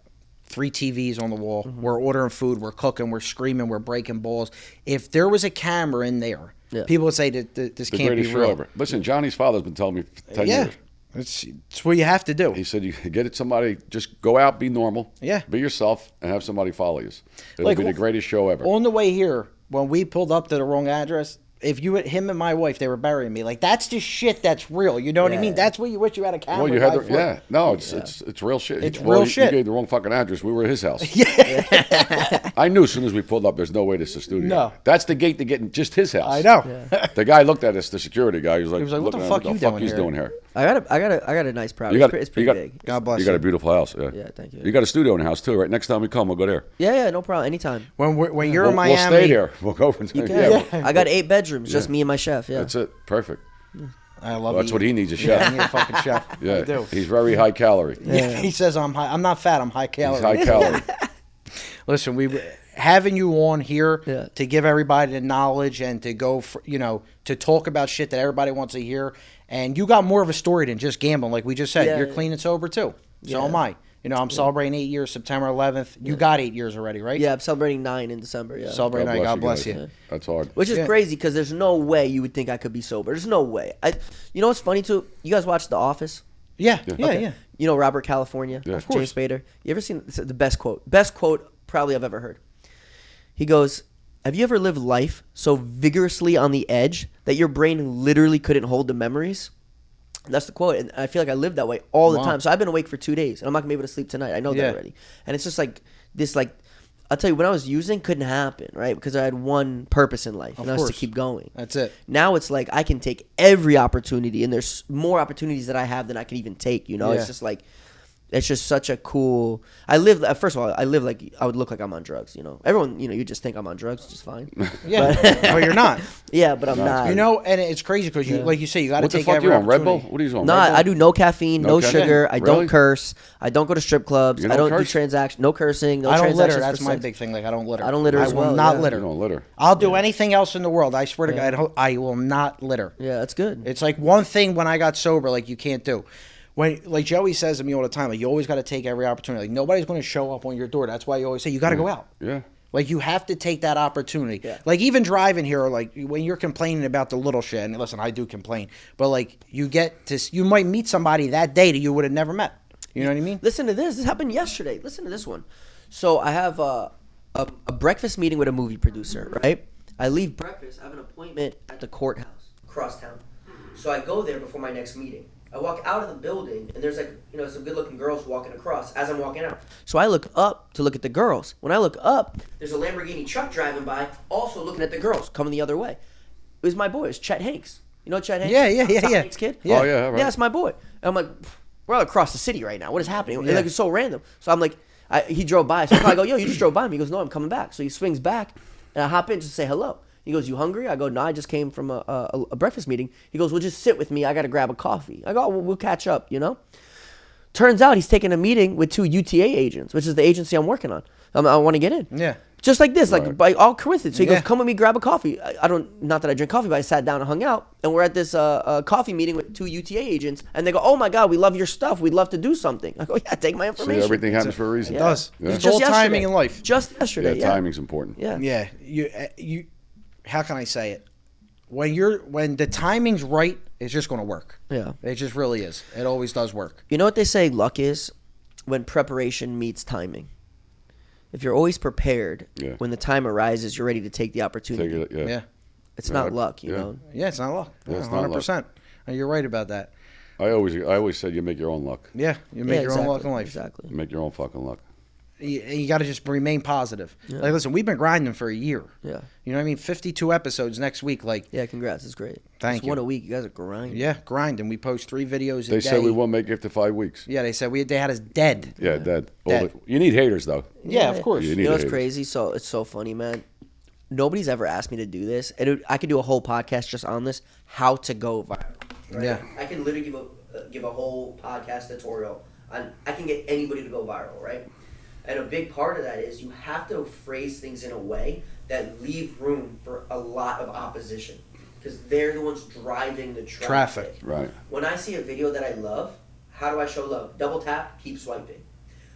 3 TVs on the wall. We're ordering food. We're cooking. We're screaming. We're breaking balls. If there was a camera in there, people would say that this The can't be greatest show real. ever. Listen, Johnny's father's been telling me for 10 Yeah. years. It's what you have to do. He said, you get it somebody, just go out, be normal, Yeah. be yourself, and have somebody follow you. It'll Like, be the greatest show ever. On the way here, when we pulled up to the wrong address, if him and my wife, they were burying me. Like, that's just shit that's real. You know what I mean? That's what you wish you had a camera. Well, you had guy the, for. yeah. No, it's real shit. It's Well, real he shit. gave the wrong fucking address. We were at his house. Yeah. I knew as soon as we pulled up, there's no way this is a studio. No. That's the gate to get in just his house. I know. The guy looked at us, the security guy. He was like, what the looking at fuck us, you doing he's here? doing here? I got a nice property. You got, It's pretty big. God bless You you. got a beautiful house. Yeah. Yeah, thank you. You got a studio in the house, too, right? Next time we come, we'll go there. Yeah, no problem. Anytime. When you're in We'll Miami, stay there. We'll go from there. I got 8 bedrooms, just me and my chef. Yeah. That's it. Perfect. I love Well, that's what he needs, a Yeah, I chef. need a fucking chef. I Yeah. do. He's very high calorie. Yeah. He says I'm high. I'm not fat. I'm high calorie. He's high calorie. Listen, we having you on here Yeah. to give everybody the knowledge and to go for, to talk about shit that everybody wants to hear. And you got more of a story than just gambling, like we just said. Yeah, You're yeah. clean and sober too. So Yeah. am I. I'm celebrating 8 years, September 11th. You got 8 years already, right? Yeah, I'm celebrating 9 in December. Yeah. Celebrating 9. God bless you. guys. That's hard. Which is crazy because there's no way you would think I could be sober. There's no way. You know what's funny too? You guys watch The Office? Yeah. Okay. You know Robert California? Yeah. Of course. James Spader? You ever seen the best quote? Best quote probably I've ever heard. He goes, "Have you ever lived life so vigorously on the edge that your brain literally couldn't hold the memories?" And that's the quote. And I feel like I live that way all the Wow. time. So I've been awake for 2 days, and I'm not going to be able to sleep tonight. I know Yeah. that already. And it's just like this, like, I'll tell you, when I was using, couldn't happen, right? Because I had one purpose in life, and that was to course. keep going. That's it. Now it's like I can take every opportunity, and there's more opportunities that I have than I can even take. Yeah. It's just like It's just such a cool. First of all, I live like I would look like I'm on drugs. You know, everyone, you just think I'm on drugs, which is fine. Yeah, but you're not. Yeah, but I'm not. You know, and it's crazy because you, like you say, you got to What the take fuck every you on Red Bull? opportunity. What are you on? No, Red Bull? I do no caffeine, no caffeine? sugar. I Really? don't curse. I don't go to strip clubs. You I don't don't do curse? transactions. No cursing. No I don't transactions litter. for That's my sex. big thing. Like I don't litter. I don't litter I as will well, not yeah. litter. You don't litter. I'll do anything else in the world. I swear to God, I will not litter. Yeah, that's good. It's like one thing when I got sober, like you can't do. When like Joey says to me all the time, like you always got to take every opportunity. Like nobody's going to show up on your door. That's why you always say you got to go out. Yeah. Like you have to take that opportunity. Yeah. Like even driving here, like when you're complaining about the little shit. And listen, I do complain, but like you might meet somebody that day that you would have never met. You know what I mean? Listen to this. This happened yesterday. Listen to this one. So I have a breakfast meeting with a movie producer, right? I leave breakfast. I have an appointment at the courthouse, across town. So I go there before my next meeting. I walk out of the building, and there's some good-looking girls walking across as I'm walking out. So I look up to look at the girls. When I look up, there's a Lamborghini truck driving by, also looking at the girls coming the other way. It was my boy. It was Chet Hanks. You know Chet Hanks? Tom Yeah. Hanks' kid? Yeah. Oh, yeah, right. Yeah, that's my boy. And I'm like, we're all across the city right now. What is happening? Yeah. Like, it's so random. So I'm like, he drove by. So I go, yo, you just drove by me. He goes, no, I'm coming back. So he swings back, and I hop in just to say hello. He goes, you hungry? I go, no, I just came from a breakfast meeting. He goes, well, just sit with me. I got to grab a coffee. I go, oh, well, we'll catch up, you know? Turns out he's taking a meeting with 2 UTA agents, which is the agency I'm working on. I want to get in. Yeah. Just like this, like Right. by all coincidence. So he Yeah. goes, come with me, grab a coffee. Not that I drink coffee, but I sat down and hung out. And we're at this coffee meeting with 2 UTA agents. And they go, oh my God, we love your stuff. We'd love to do something. I go, yeah, take my See, information. everything happens for a reason. It does. Yeah. It's Just all yesterday. timing in life. Just yesterday. Yeah, timing's important. Yeah. Yeah. You. How can I say it? When the timing's right, it's just going to work. Yeah. It just really is. It always does work. You know what they say luck is? When preparation meets timing. If you're always prepared, Yeah. when the time arises, you're ready to take the opportunity. Take it, yeah. Yeah. It's not luck, you Yeah. know. Yeah, it's not luck. Yeah, it's not luck. 100%. And you're right about that. I always said you make your own luck. Yeah, you make your own luck in life. Exactly. You make your own fucking luck. You got to just remain positive. Like, listen, we've been grinding for a year. Yeah. You know what I mean? 52 episodes next week. Like, Yeah, congrats. It's great. Thank It's you. one a week. You guys are grinding. yeah, grinding. We post 3 videos a They day. said we won't make it to 5 weeks. Yeah, they said they had us dead. Yeah, dead. Dead. You need haters, though. Yeah, of course. You You need know what's haters. crazy? So it's so funny, man. Nobody's ever asked me to do this. And I could do a whole podcast just on this. How to go viral. Right? Yeah. I can literally give a whole podcast tutorial on. I can get anybody to go viral, right? And a big part of that is you have to phrase things in a way that leave room for a lot of opposition, because they're the ones driving the traffic. Right. When I see a video that I love, how do I show love? Double tap, keep swiping.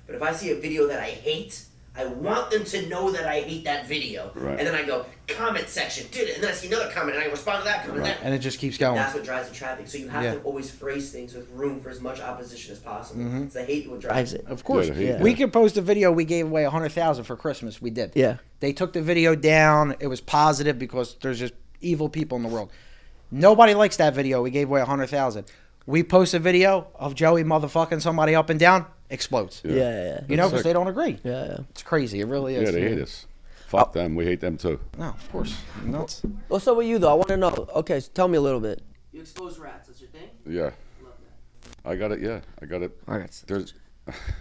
But if I see a video that I hate, I want them to know that I hate that video. Right. And then I go, comment section, dude, and then I see another comment and I respond to that comment. Right. And it just keeps going. That's what drives the traffic. So you have Yeah. to always phrase things with room for as much opposition as possible. It's the hate what drives it. Of course. Yeah, the hate, We yeah. could post a video. We gave away 100,000 for Christmas. We did. Yeah. They took the video down. It was positive because there's just evil people in the world. Nobody likes that video. We gave away 100,000. We post a video of Joey motherfucking somebody up and down, explodes. Yeah, yeah, yeah. You know, because sick. they don't agree. Yeah, yeah. It's crazy. It really is. Yeah, they hate us. Fuck them. We hate them too. No, of course. Nuts. What's up with you, though? I want to know. Okay, so tell me a little bit. You expose rats. That's your thing? Yeah. Love that. I got it. Yeah, I got it. I got There's.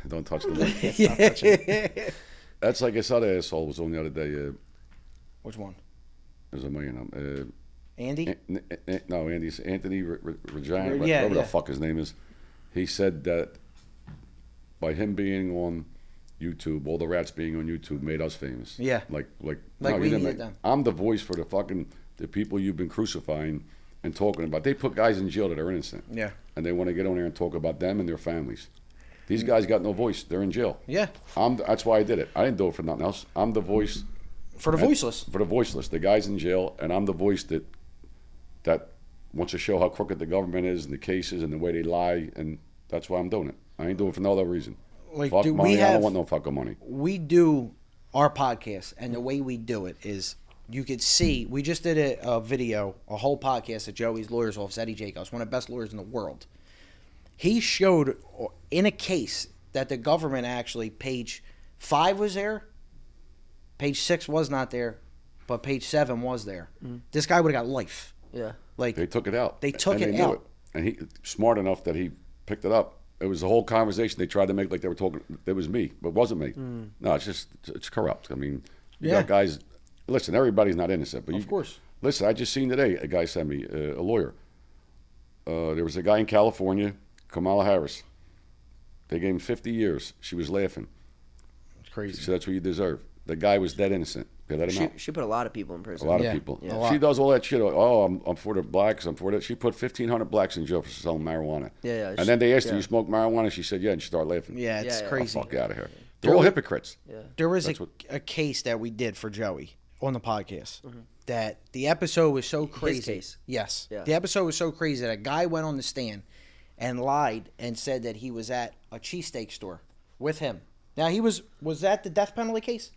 Don't touch the mic. That's like this other asshole was on the other day. Which one? There's a million of them. Andy? No, Andy's Anthony Regina, Yeah, whatever yeah. the fuck his name is. He said that by him being on YouTube, all the rats being on YouTube made us famous. Yeah. Like Like no, we you didn't needed make- them. I'm the voice for the people you've been crucifying and talking about. They put guys in jail that are innocent. Yeah. And they want to get on there and talk about them and their families. These guys got no voice. They're in jail. Yeah. That's why I did it. I didn't do it for nothing else. I'm the voice For the voiceless. for the voiceless. The guys in jail, and I'm the voice that wants to show how crooked the government is and the cases and the way they lie, and that's why I'm doing it. I ain't doing it for no other reason. Like, Fuck do money. we I don't have- want no fucking money. We do our podcast, and the way we do it is you could see, we just did a video, a whole podcast at Joey's Lawyer's Office, Eddie Jacobs, one of the best lawyers in the world. He showed in a case that the government actually, page 5 was there, page 6 was not there, but page 7 was there. This guy would have got life. Yeah. Like, They took it out. They took and it knew out. And he smart enough that he picked it up It was a whole conversation. They tried to make like they were talking. It was me, but it wasn't me. No, it's corrupt. I mean, you got guys. Listen, everybody's not innocent, but Of course. Listen, I just seen today a guy sent me a lawyer. There was a guy in California, Kamala Harris. They gave him 50 years. She was laughing. It's crazy. She said, that's what you deserve. The guy was dead innocent. They let him out. She put a lot of people in A prison. lot Yeah. of people. Yeah. A lot. She does all that shit. Oh, I'm for the blacks. I'm for that. She put 1,500 blacks in jail for selling marijuana. Yeah. And then they asked her, yeah. you smoke marijuana? She said, yeah. And she started laughing. Yeah, it's Yeah, yeah. crazy. Fuck out of here. They're all hypocrites. Yeah. There was That's what- a case that we did for Joey on the podcast that the episode was so crazy. case. Yes. Yeah. The episode was so crazy that a guy went on the stand and lied and said that he was at a cheesesteak store with him. Now, was that the death penalty case?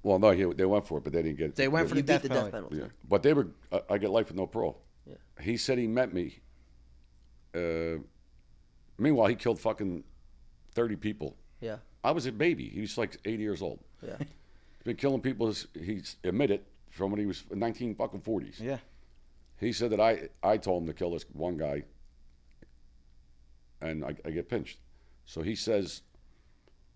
Well, no, they went for it, but they didn't get it. They went for You the beat death the death penalty. penalty. Yeah. But they were, I get life with no parole. Yeah. He said he met me. Meanwhile, he killed fucking 30 people. Yeah. I was a baby. He was like 80 years old. Yeah. He's been killing people, he's admitted, from when he was 19 fucking 40s. Yeah. He said that I told him to kill this one guy, and I get pinched. So he says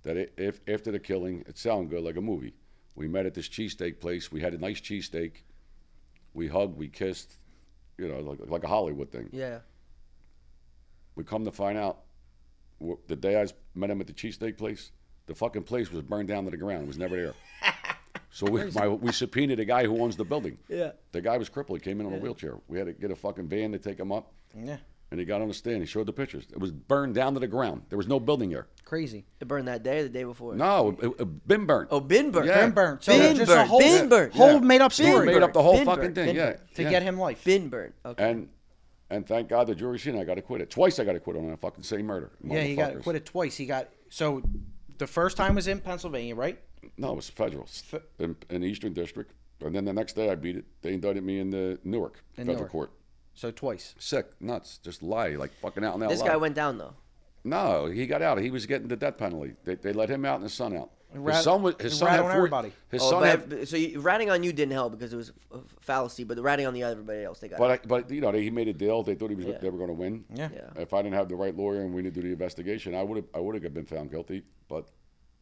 that if after the killing, it sounded good like a movie. We met at this cheesesteak place. We had a nice cheesesteak. We hugged, we kissed, you know, like a Hollywood thing. Yeah. We come to find out, the day I met him at the cheesesteak place, the fucking place was burned down to the ground. It was never there. So we subpoenaed a guy who owns the building. Yeah. The guy was crippled. He came in on a wheelchair. We had to get a fucking van to take him up. Yeah. And he got on the stand. He showed the pictures. It was burned down to the ground. There was no building there. Crazy. It burned that day or the day before? No, it been burnt. Oh, been burnt. Yeah. Been burnt. So Been just a burnt. whole, Been burnt. whole Yeah. made up Been story Made up the whole Been fucking burnt. thing. Been Yeah. burnt. to yeah. get him life. Been burnt. Okay. And thank God the jury seen I got acquitted. Twice I got acquitted on that fucking same murder. Yeah, he got Motherfuckers. acquitted twice. So the first time was in Pennsylvania, right? No, it was federal in the Eastern District. And then the next day I beat it. They indicted me in the Newark federal Newark. court. So twice. Sick, nuts, just lie, like fucking out and out. This lie. guy went down though. No, he got out. He was getting the death penalty. They let him out and his son out. Rat- His son rat on had everybody. His Oh, son had, but, so ratting on you didn't help because it was a fallacy, but the ratting on the everybody else they got. but you know he made a deal. They thought they were going to win. Yeah. Yeah. If I didn't have the right lawyer and we didn't do the investigation, I would have been found guilty.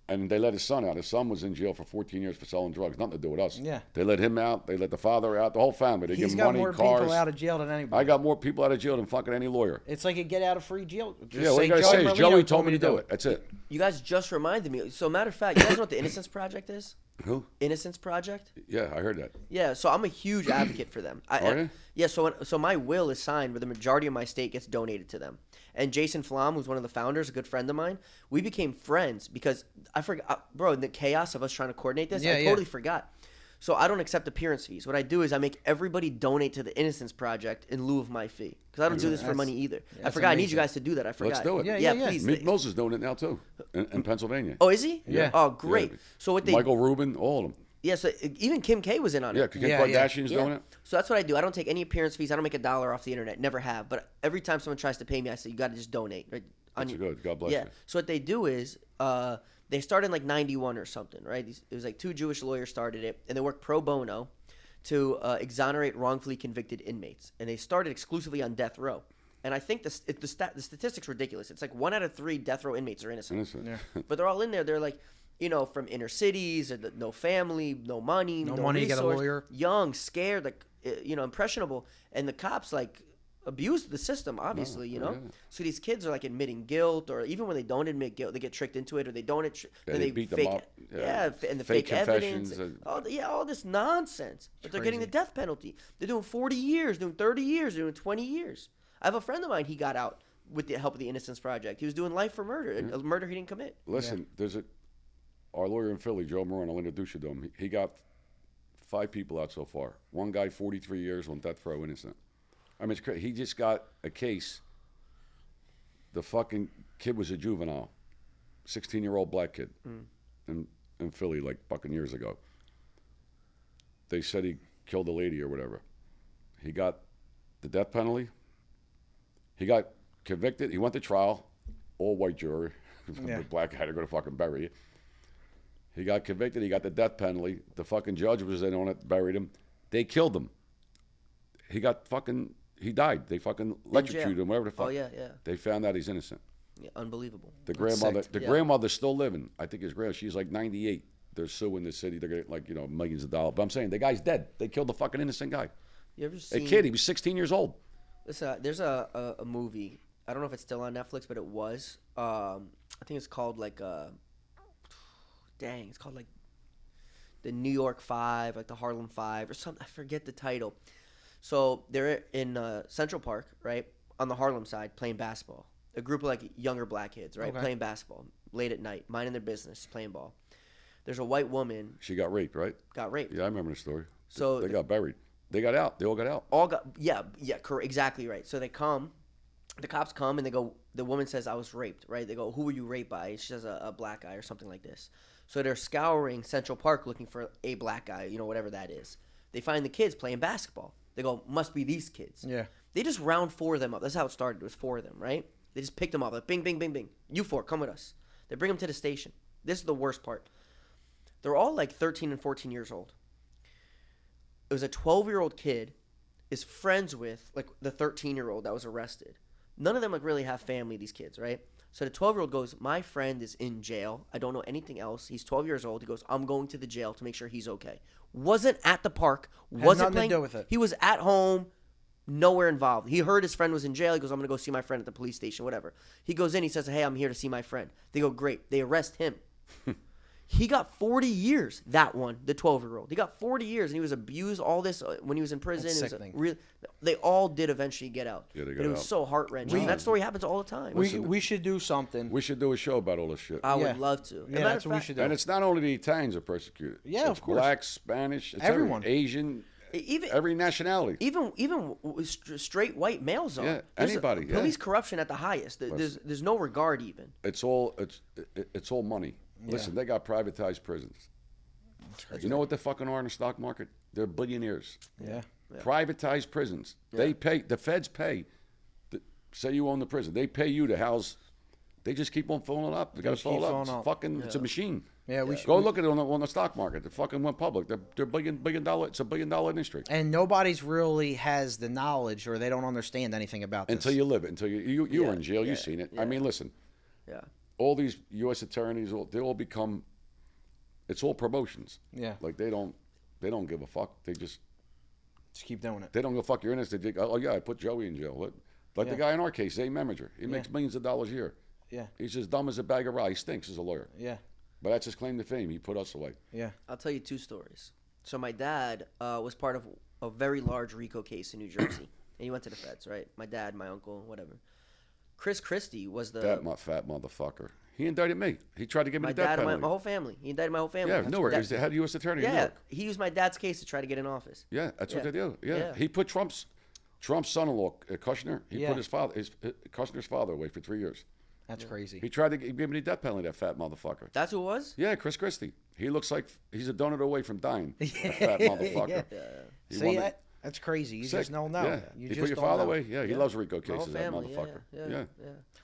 And they let his son out. His son was in jail for 14 years for selling drugs. Nothing to do with us. Yeah. They let him out. They let the father out. The whole family. They give He's him got money, more cars. people out of jail than anybody. I got more people out of jail than fucking any lawyer. It's like a get out of free jail. Just Yeah, what say you gotta Joey say is Merlino Joey told me to do it. That's it. You guys just reminded me. So matter of fact, you guys know what the Innocence Project is? Who? Innocence Project? Yeah, I heard that. Yeah, so I'm a huge advocate for them. Are you? Yeah, so my will is signed where the majority of my estate gets donated to them. And Jason Flom, who's one of the founders, a good friend of mine, we became friends because I forgot, bro, in the chaos of us trying to coordinate this, Yeah, I yeah. totally forgot. So I don't accept appearance fees. What I do is I make everybody donate to the Innocence Project in lieu of my fee. Because I don't do this for money either. I that's forgot. I need amazing. you guys to do that. I forgot. Let's do it. Yeah, Yeah, yeah. please. Meek Mills is doing it now too in Pennsylvania. Oh, is he? Yeah. Oh, great. Yeah. So what they Michael Rubin, all of them. yeah, so even Kim K was in on it. Yeah, Kim Yeah, yeah. Kardashian's Yeah. doing it. So that's what I do. I don't take any appearance fees. I don't make $1 off the internet. Never have. But every time someone tries to pay me, I say you got to just donate. Right? That's good. God bless yeah. you. So what they do is they started in like 91 or something, right? It was like 2 Jewish lawyers started it, and they work pro bono to exonerate wrongfully convicted inmates. And they started exclusively on death row. And I think the statistic's ridiculous. It's like 1 out of 3 death row inmates are innocent. But they're all in there. They're like, you know, from inner cities, or no family, no money, no money to get a resource, lawyer. young, scared, like, you know, impressionable. And the cops, like, abuse the system, obviously, you know? yeah. So these kids are, like, admitting guilt, or even when they don't admit guilt, they get tricked into it, or they don't. Yeah, then they beat them fake, up. Yeah, Yeah. and the Fake fake evidence. confessions and- All this nonsense. But they're getting the death penalty. They're doing 40 years, doing 30 years, doing 20 years. I have a friend of mine, he got out with the help of the Innocence Project. He was doing life for murder, a murder he didn't commit. Listen, our lawyer in Philly, Joe Moran, I'll introduce you to him. He got 5 people out so far. One guy, 43 years on death row, innocent. I mean, it's crazy. He just got a case. The fucking kid was a juvenile, 16-year-old black kid in Philly, like fucking years ago. They said he killed a lady or whatever. He got the death penalty. He got convicted. He went to trial, all white jury. Yeah. The black had to go to fucking bury it. He got convicted. He got the death penalty. The fucking judge was in on it, buried him. They killed him. He got fucking, he died. They fucking electrocuted him, whatever the fuck. Oh yeah, yeah, They found out he's innocent. yeah. Unbelievable. The grandmother, sick. the Yeah. grandmother's still living. I think his she's like 98. They're suing the city. They're getting like millions of dollars. But I'm saying the guy's dead. They killed the fucking innocent guy. You ever A seen? kid. He was 16 years old. There's a movie. I don't know if it's still on Netflix, but it was. I think it's called like dang, it's called like the New York Five, like the Harlem Five or something. I forget the title. So they're in Central Park, right, on the Harlem side, playing basketball. A group of like younger black kids, right, Okay. playing basketball late at night, minding their business, playing ball. There's a white woman She got raped, right? got raped. Yeah, I remember the story. So they got buried. They got out. They all got out. All got correct, exactly right. So they come, the cops come and they go. The woman says, "I was raped." Right? They go, "Who were you raped by?" And she says, "A black guy or something like this." So they're scouring Central Park looking for a black guy, whatever that is. They find the kids playing basketball. They go, "Must be these kids." Yeah. They just round 4 of them up. That's how it started. It was 4 of them, right? They just picked them up like, bing, bing, bing, bing. You 4, come with us. They bring them to the station. This is the worst part. They're all like 13 and 14 years old. It was a 12-year-old kid is friends with like the 13-year-old that was arrested. None of them like really have family, these kids, right? So the 12-year-old goes, "My friend is in jail. I don't know anything else. He's 12 years old." He goes, "I'm going to the jail to make sure he's okay." Wasn't at the park. Wasn't nothing to playing. do with it. He was at home, nowhere involved. He heard his friend was in jail. He goes, "I'm going to go see my friend at the police station," whatever. He goes in. He says, "Hey, I'm here to see my friend." They go, "Great." They arrest him. He got 40 years, that one, the 12-year-old. He got 40 years, and he was abused, all this, when he was in prison. That's It was sickening. they all did eventually get out. Yeah, they but got it was out. so heart-wrenching. And that story happens all the time. We should do something. We should do a show about all this shit. I Yeah. would love to. Yeah, that's what we should do. And it's not only the Italians are persecuted. Yeah, It's of course. Blacks, Spanish, it's Everyone. Asian, Even every nationality. even straight white males are. Yeah, There's anybody, yeah. Police corruption at the highest. There's no regard even. It's all money. Listen, they got privatized prisons. You know what they fucking are in the stock market? They're billionaires. Yeah. Privatized prisons. They pay. The feds pay. Say you own the prison, they pay you to house. They just keep on filling it up. They got to just fill keep it up. filling It's up. fucking. It's a machine. Yeah, we should Go look at it on the stock market. They fucking went public. They're billion dollar. It's a $1 billion industry. And nobody's really has the knowledge, or they don't understand anything about this. Until you live it. Until you were Yeah, in jail. yeah, You've seen it. yeah. I mean, listen. Yeah. All these U.S. attorneys, they all become. It's all promotions. Yeah. Like they don't give a fuck. They just keep doing it. they don't give a fuck. You're innocent. They, oh yeah, I put Joey in jail. Like the Yeah. guy in our case, Zane Meminger. He makes millions of dollars a year. Yeah. He's as dumb as a bag of rye. He stinks as a lawyer. Yeah. But that's his claim to fame. He put us away. Yeah. I'll tell you 2 stories. So my dad was part of a very large RICO case in New Jersey, and he went to the feds. Right, my dad, my uncle, whatever. Chris Christie was the That fat motherfucker. He indicted me. He tried to give me my the death dad and penalty. my whole family. He indicted my whole family. Yeah, That's Newark. that- He's the head U.S. attorney in Yeah, Newark. he used my dad's case to try to get in office. Yeah, that's what Yeah. they do. Yeah. Yeah. He put Trump's son-in-law, Kushner. He Yeah. put his Kushner's father away for 3 years. That's crazy. He tried to give me the death penalty. That fat motherfucker. That's who it was. Yeah, Chris Christie. He looks like he's a donut away from dying. That fat motherfucker. He See, won the- that's crazy. You Sick. just don't know. Yeah. You he just put your don't father know. away. Yeah, he loves RICO My whole cases. That family. motherfucker. Yeah.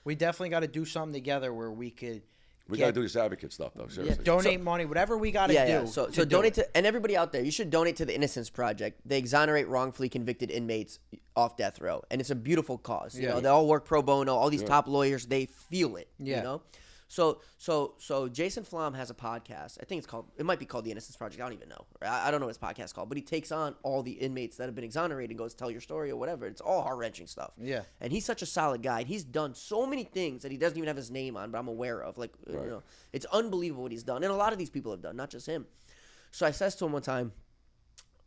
We definitely got to do something together where we could We got to do this advocate stuff though. Seriously. donate money, whatever we got to Yeah, do. yeah. So do donate it. to, and everybody out there, you should donate to the Innocence Project. They exonerate wrongfully convicted inmates off death row, and it's a beautiful cause. You Yeah. know, they all work pro bono. All these top lawyers, they feel it. Yeah. You know. So Jason Flom has a podcast. I think it might be called the Innocence Project. I don't even know. I don't know what his podcast is called, but he takes on all the inmates that have been exonerated and goes, tell your story or whatever. It's all heart-wrenching stuff. Yeah. And he's such a solid guy. He's done so many things that he doesn't even have his name on, but I'm aware of. Like, you know, it's unbelievable what he's done. And a lot of these people have done, not just him. So I says to him one time,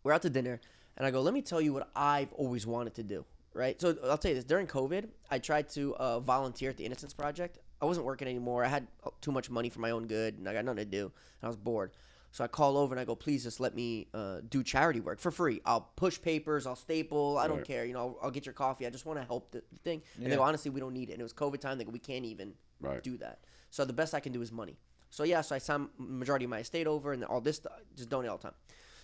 we're out to dinner, and I go, let me tell you what I've always wanted to do, right? So I'll tell you this. During COVID, I tried to volunteer at the Innocence Project. I wasn't working anymore. I had too much money for my own good, and I got nothing to do, and I was bored. So I call over, and I go, please just let me do charity work for free. I'll push papers. I'll staple. I don't care. You know, I'll get your coffee. I just want to help the thing. And they go, honestly, we don't need it. And it was COVID time. They go, we can't even do that. So the best I can do is money. So, yeah, so I signed majority of my estate over and all this stuff. Just donate all the time.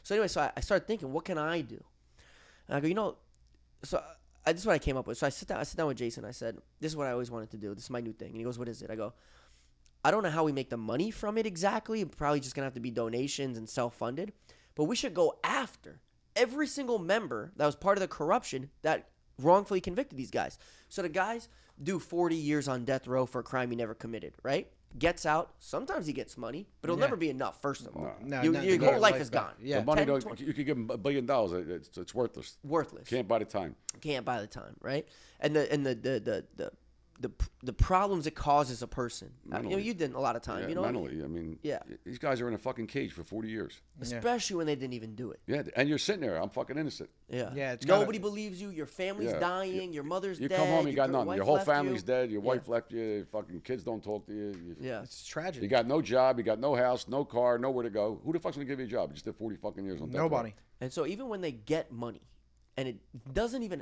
So, anyway, so I started thinking, what can I do? And I go, you know, so this is what I came up with. So I sit down with Jason. I said, this is what I always wanted to do. This is my new thing. And he goes, what is it? I go, I don't know how we make the money from it exactly. Probably just going to have to be donations and self-funded. But we should go after every single member that was part of the corruption that wrongfully convicted these guys. So the guys do 40 years on death row for a crime he never committed, right? Gets out. Sometimes he gets money, but it'll never be enough, first of all. No, your to get whole your life life is back. gone. Yeah. The money, 10, don't, 20 you could give them $1 billion. It's worthless. worthless. Can't buy the time. Can't buy the time, right? And the problems it causes a person. Mentally. You did a lot of time. Yeah, you know, mentally. I mean, Yeah. these guys are in a fucking cage for 40 years. especially when they didn't even do it. Yeah, and you're sitting there. I'm fucking innocent. Yeah. Yeah, it's gotta- Nobody believes you. Your family's Yeah. dying. Your mother's You dead. come home, you got your nothing. wife Your whole left family's you. dead. Your Yeah. wife left you. Your fucking kids don't talk to you. Yeah. It's tragic. You got no job. You got no house, no car, nowhere to go. Who the fuck's gonna give you a job? You just did 40 fucking years on death row. Nobody. And so even when they get money, and it doesn't even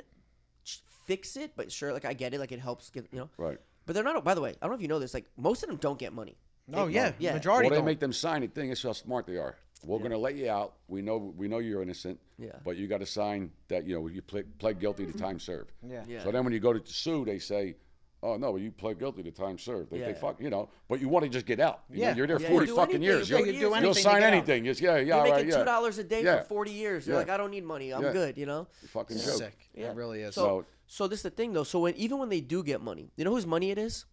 fix it, but sure, like I get it, like it helps get, Right. But they're not. By the way, I don't know if you know this. Like most of them don't get money. Oh yeah, Yeah. majority Well, they don't. make them sign a thing. It's how smart they are. We're gonna let you out. We know you're innocent. Yeah. But you got to sign that you pled guilty to time served. Yeah. Yeah. So then when you go to sue, they say, "Oh no, well, you pled guilty to time served." They Yeah. fuck, but you want to just get out. Yeah. You're there Yeah, 40 you do fucking anything, years. you You'll, do anything you'll to sign get out. anything. It's, yeah, You're right, making yeah. $2 a day Yeah. for 40 years. You're Yeah. like, I don't need money. I'm Yeah. good. Fucking joke. Sick. It really is. So this is the thing though. So even when they do get money, you know whose money it is?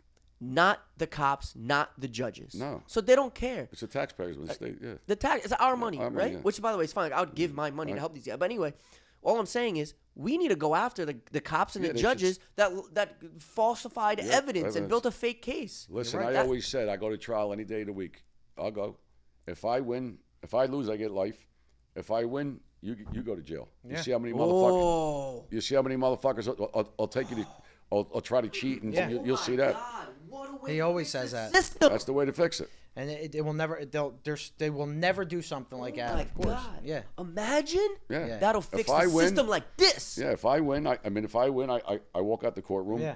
Not the cops, not the judges. No. So they don't care. It's the taxpayers' mistake. Yeah. The tax it's our money, our money, right? yeah. Which, by the way, is fine. Like, I would give my money to help these guys. But anyway, all I'm saying is we need to go after the cops and Yeah, the they judges that falsified evidence and evidence. built a fake case. Listen, Right? I That- always said I go to trial any day of the week. I'll go. If I win, if I lose, I get life. If I win, you go to jail. You see how many motherfuckers? Oh. You see how many motherfuckers? I'll take you to. I'll try to cheat, and Yeah. you'll see that. God, what a way He to always fix says the that. system. That's the way to fix it. And it will never. They will never do something like that. My Of course. God. Yeah. Imagine Yeah. that'll If fix I the win- system like this. Yeah, if I win, I mean, if I win, I walk out the courtroom. Yeah.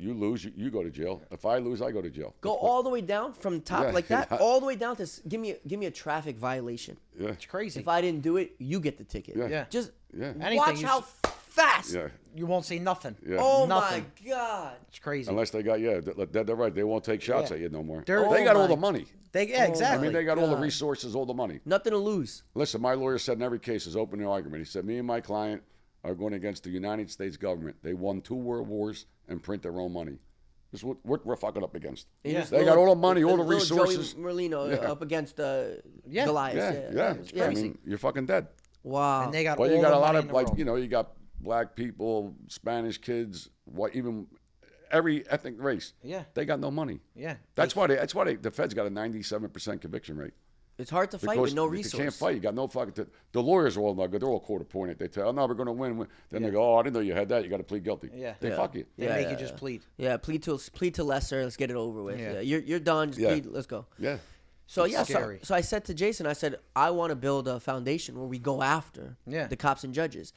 You lose, you go to jail. If I lose, I go to jail. Go all the way down from top Yeah, like that, yeah. all the way down to give me a traffic violation. Yeah. It's crazy. If I didn't do it, you get the ticket. Yeah. Yeah. Just Yeah. Anything watch you how fast. Yeah. You won't see nothing. Yeah. Oh Nothing. my God. It's crazy. Unless they got they're right. They won't take shots Yeah. at you no more. They're- They got Oh all the my- money. Yeah, I exactly. mean, they got all the God. resources, all the money. Nothing to lose. Listen, my lawyer said in every case is open the argument. He said, me and my client are going against the United States government. They won 2 world wars and print their own money. This is what we're fucking up against. Yeah. They got all the money, all the Little resources. Joey Merlino Yeah. up against Yeah. Goliath. Yeah. Yeah. I mean, you're fucking dead. Wow. And they got Well, all you got the a lot money of in the like, world. you got black people, Spanish kids, even every ethnic race. Yeah. They got no money. Yeah. That's why the Fed's got a 97% conviction rate. It's hard to fight Because with no you resource. can't fight. You got no fucking. The lawyers are all not good. They're all quarter pointed. They tell, "Oh no, we're going to win." Then they go, "Oh, I didn't know you had that. You got to plead guilty." Yeah. They Yeah. fuck you. They make you just plead. Yeah, plead to lesser. Let's get it over with. Yeah. Yeah. You're done. Just Yeah. plead. Let's go. Yeah. So It's yeah, scary. so I said to Jason, I said I want to build a foundation where we go after Yeah. the cops and judges.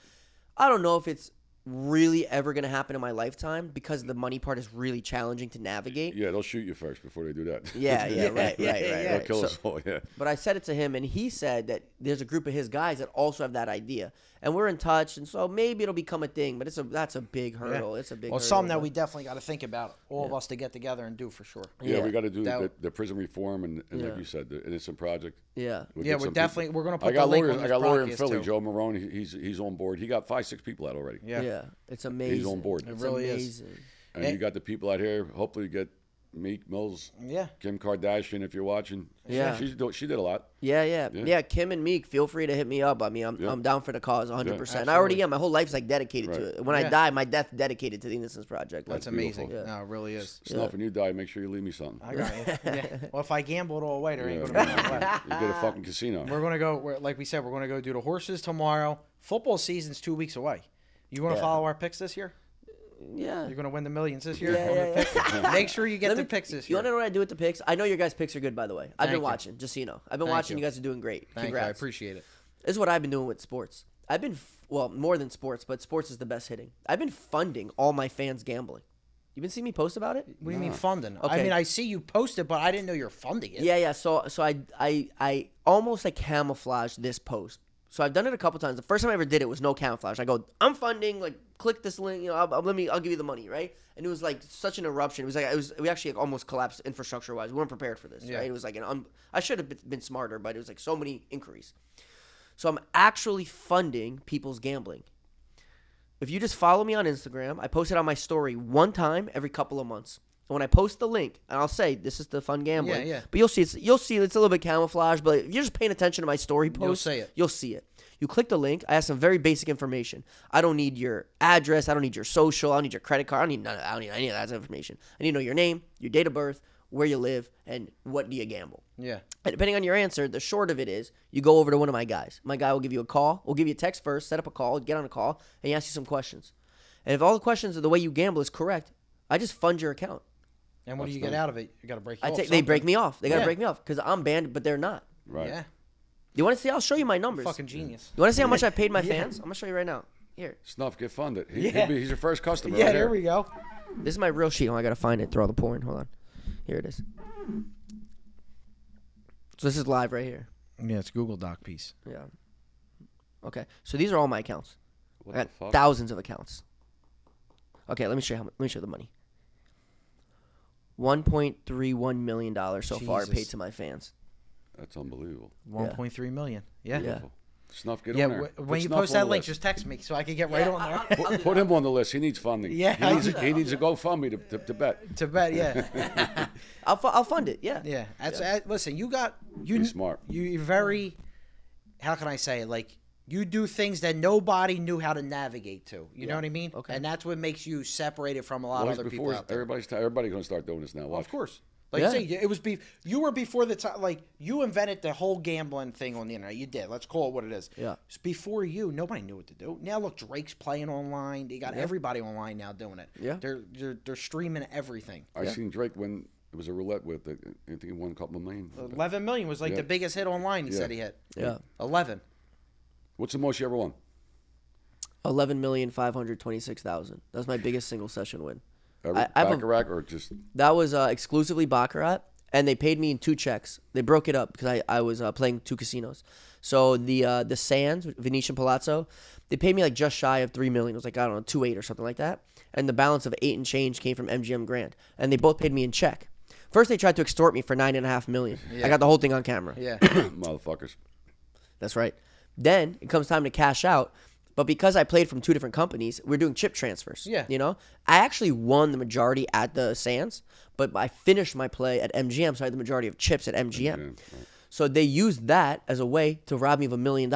I don't know if it's really ever going to happen in my lifetime because the money part is really challenging to navigate. Yeah, they'll shoot you first before they do that. Yeah, right. They'll kill us all. Yeah. But I said it to him, and he said that there's a group of his guys that also have that idea, and we're in touch, and so maybe it'll become a thing. But that's a big hurdle. It's a big. Well, hurdle, something that but- we definitely got to think about, all of us to get together and do for sure. Yeah, Yeah. we got to do That- the prison reform and Yeah. like you said, the Innocent Project. Yeah. We'll Yeah, get we're some definitely- people. we're gonna put I got the link lawyers. on I this got a lawyer in broadcast, Philly, too. Joe Marone. He's on board. He got 5-6 people out already. Yeah. It's amazing. He's on board. It It's really is. amazing. And you got the people out here. Hopefully, you get Meek Mills. Yeah. Kim Kardashian, if you're watching. Yeah. She did a lot. Yeah. Kim and Meek, feel free to hit me up. I mean, I'm down for the cause 100%. I already am. My whole life's like dedicated to Right. it. When I Yeah. die, my death dedicated to the Innocence Project. Like, That's amazing. beautiful. No, it really is. Snuff, when you die, make sure you leave me something. I got you. Yeah. Well, if I gamble it all away, there ain't Yeah. going to be nothing left. You get a fucking casino. We're going to go, like we said, we're going to go do the horses tomorrow. Football season's 2 weeks away. You want to Yeah. follow our picks this year? yeah. You're going to win the millions this year? Yeah, On the yeah, picks? Make sure you get Let the me- picks this You year. want to know what I do with the picks? I know your guys' picks are good, by the way. I've Thank been you. watching, just so you know. I've been Thank watching. you. You guys are doing great. Thank Congrats. you. I appreciate it. This is what I've been doing with sports. I've been, well, more than sports, but sports is the best hitting. I've been funding all my fans gambling. You been seeing me post about it? What do you mean funding? I Okay. mean, I see you post it, but I didn't know you're funding it. Yeah. So I almost like camouflaged this post. So I've done it a couple times. The first time I ever did it was no camouflage. I go, I'm funding. Like, click this link. I'll give you the money, right? And it was like such an eruption. It was we actually almost collapsed infrastructure wise. We weren't prepared for this, Yeah. right? It was like I should have been smarter, but it was like so many inquiries. So I'm actually funding people's gambling. If you just follow me on Instagram, I post it on my story one time every couple of months. And when I post the link, and I'll say this is the fun gambling. Yeah. But you'll see it's a little bit camouflaged. But if you're just paying attention to my story post, you'll see it. You click the link. I have some very basic information. I don't need your address. I don't need your social. I don't need your credit card. I don't need any of that information. I need to know your name, your date of birth, where you live, and what do you gamble. Yeah. And depending on your answer, the short of it is you go over to one of my guys. My guy will give you a call. We'll give you a text first, set up a call, get on a call, and he asks you some questions. And if all the questions of the way you gamble is correct, I just fund your account. And what do you get out of it? You got to break you off. They break me off. They got to break me off because I'm banned, but they're not. Right. Yeah. You want to see? I'll show you my numbers. Fucking genius. You want to see how much I paid my fans? I'm going to show you right now. Here. Snuff, get funded. Yeah. He's your first customer. Yeah, right there here. we go. This is my real sheet. Oh, I got to find it through all the porn. Hold on. Here it is. So this is live right here. Yeah, it's Google Doc piece. Yeah. Okay. So these are all my accounts. What I the got fuck? thousands of accounts. Okay, let me show you let me show you the money. $1.31 million so far Jesus. paid to my fans. That's unbelievable. 1.3 million. Yeah. Yeah. Snuff, get Yeah, on there. when Put you Snuff post on that the link, list. just text me so I can get right on there. Put him on the list. He needs funding. Yeah. He needs a GoFundMe to bet. To bet, yeah. I'll fund it. Yeah. Yeah. Listen, Be smart. You're very, how can I say it? Like, you do things that nobody knew how to navigate to. You know what I mean? Okay. And that's what makes you separated from a lot Well, of other people out there. Everybody's going to start doing this now. Watch. Of course. Like Yeah. you say, it was you were before the time. Like, you invented the whole gambling thing on the internet. You did. Let's call it what it is. Yeah. It's before you, nobody knew what to do. Now look, Drake's playing online. They got everybody online now doing it. Yeah. They're streaming everything. I seen Drake when it was a roulette with. I think he won a couple of million. 11 million was like Yeah. the biggest hit online. He Yeah. said he hit. Yeah. 11. What's the most you ever won? 11,526,000. That was my biggest single session win. I have a- Baccarat or just That was exclusively baccarat, and they paid me in 2 checks. They broke it up because I was playing 2 casinos. So the Sands, Venetian Palazzo, they paid me like just shy of $3 million. It was like, I don't know, 2.8 or something like that. And the balance of 8 and change came from MGM Grand, and they both paid me in check. First, they tried to extort me for $9.5 million. I got the whole thing on camera. Yeah. motherfuckers. That's right. Then it comes time to cash out. But because I played from 2 different companies, we're doing chip transfers. Yeah. You know? I actually won the majority at the Sands, but I finished my play at MGM, so I had the majority of chips at MGM. Yeah, right. So they used that as a way to rob me of $1 million.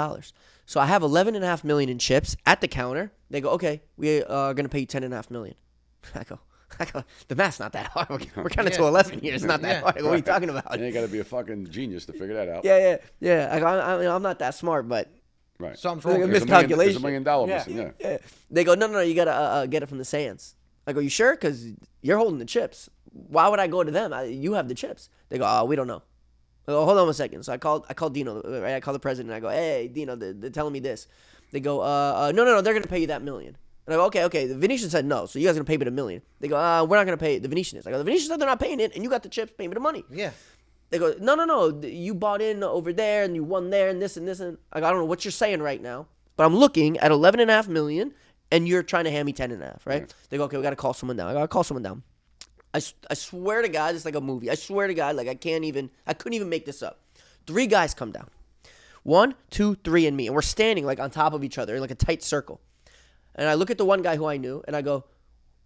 So I have $11.5 million in chips at the counter. They go, okay, we are going to pay you $10.5 million. I go, the math's not that hard. We're kind of to 11 here. It's not that hard. I go, what are you talking about? You ain't got to be a fucking genius to figure that out. Yeah. I go, I'm not that smart, but Right. Something's Like wrong. a with it. miscalculation. There's $1 million Yeah. missing. Yeah. they go, no, you got to get it from the Sands. I go, you sure? Because you're holding the chips. Why would I go to them? You have the chips. They go, we don't know. I go, hold on 1 second. So I called Dino. Right? I called the president. I go, hey, Dino, they're telling me this. They go, no, they're going to pay you that $1 million. And I go, okay. The Venetian said no, so you guys are going to pay me the $1 million. They go, we're not going to pay it. The Venetian is. I go, the Venetian said they're not paying it, and you got the chips, pay me the money. Yeah. They go, no, you bought in over there, and you won there, and this and this. And I go, I don't know what you're saying right now, but I'm looking at $11.5 million, and you're trying to hand me $10.5, right? They go, okay, we got to call someone down. I got to call someone down. I swear to God, it's like a movie. I swear to God, like I couldn't even make this up. 3 guys come down. 1, 2, 3, and me. And we're standing like on top of each other in like a tight circle. And I look at the one guy who I knew, and I go,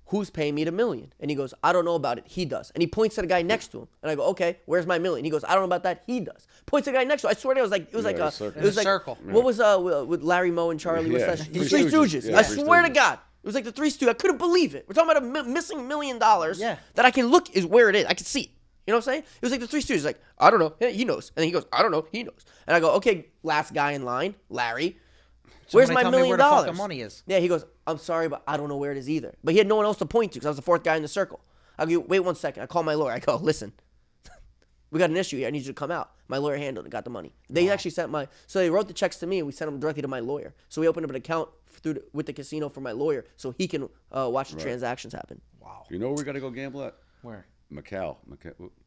who's paying me the $1 million? And he goes, I don't know about it. He does. And he points to the guy next to him. And I go, okay, where's my $1 million? He goes, I don't know about that. He does. Points to the guy next to him. I swear to God, it was like a circle. it was In a like circle. what was with Larry Moe and Charlie? What's Yeah. that? Three Three Stooges. Stooges. Yeah, I Three swear to Stooges. God. It was like the Three Stooges. I couldn't believe it. We're talking about a missing $1 million Yeah. that I can look is where it is. I can see it. You know what I'm saying? It was like the Three Stooges. Like, I don't know. Yeah, he knows. And then he goes, I don't know. He knows. And I go, okay, last guy in line, Larry. Where's my $1 Somebody tell me million? where the fucking money is. Yeah, he goes, I'm sorry, but I don't know where it is either. But he had no one else to point to because I was the 4th guy in the circle. I go, wait 1 second. I call my lawyer. I go, listen, we got an issue here. I need you to come out. My lawyer handled it, got the money. They actually sent so they wrote the checks to me and we sent them directly to my lawyer. So we opened up an account with the casino for my lawyer so he can watch the transactions happen. Wow. You know where we got to go gamble at? Where? Macau.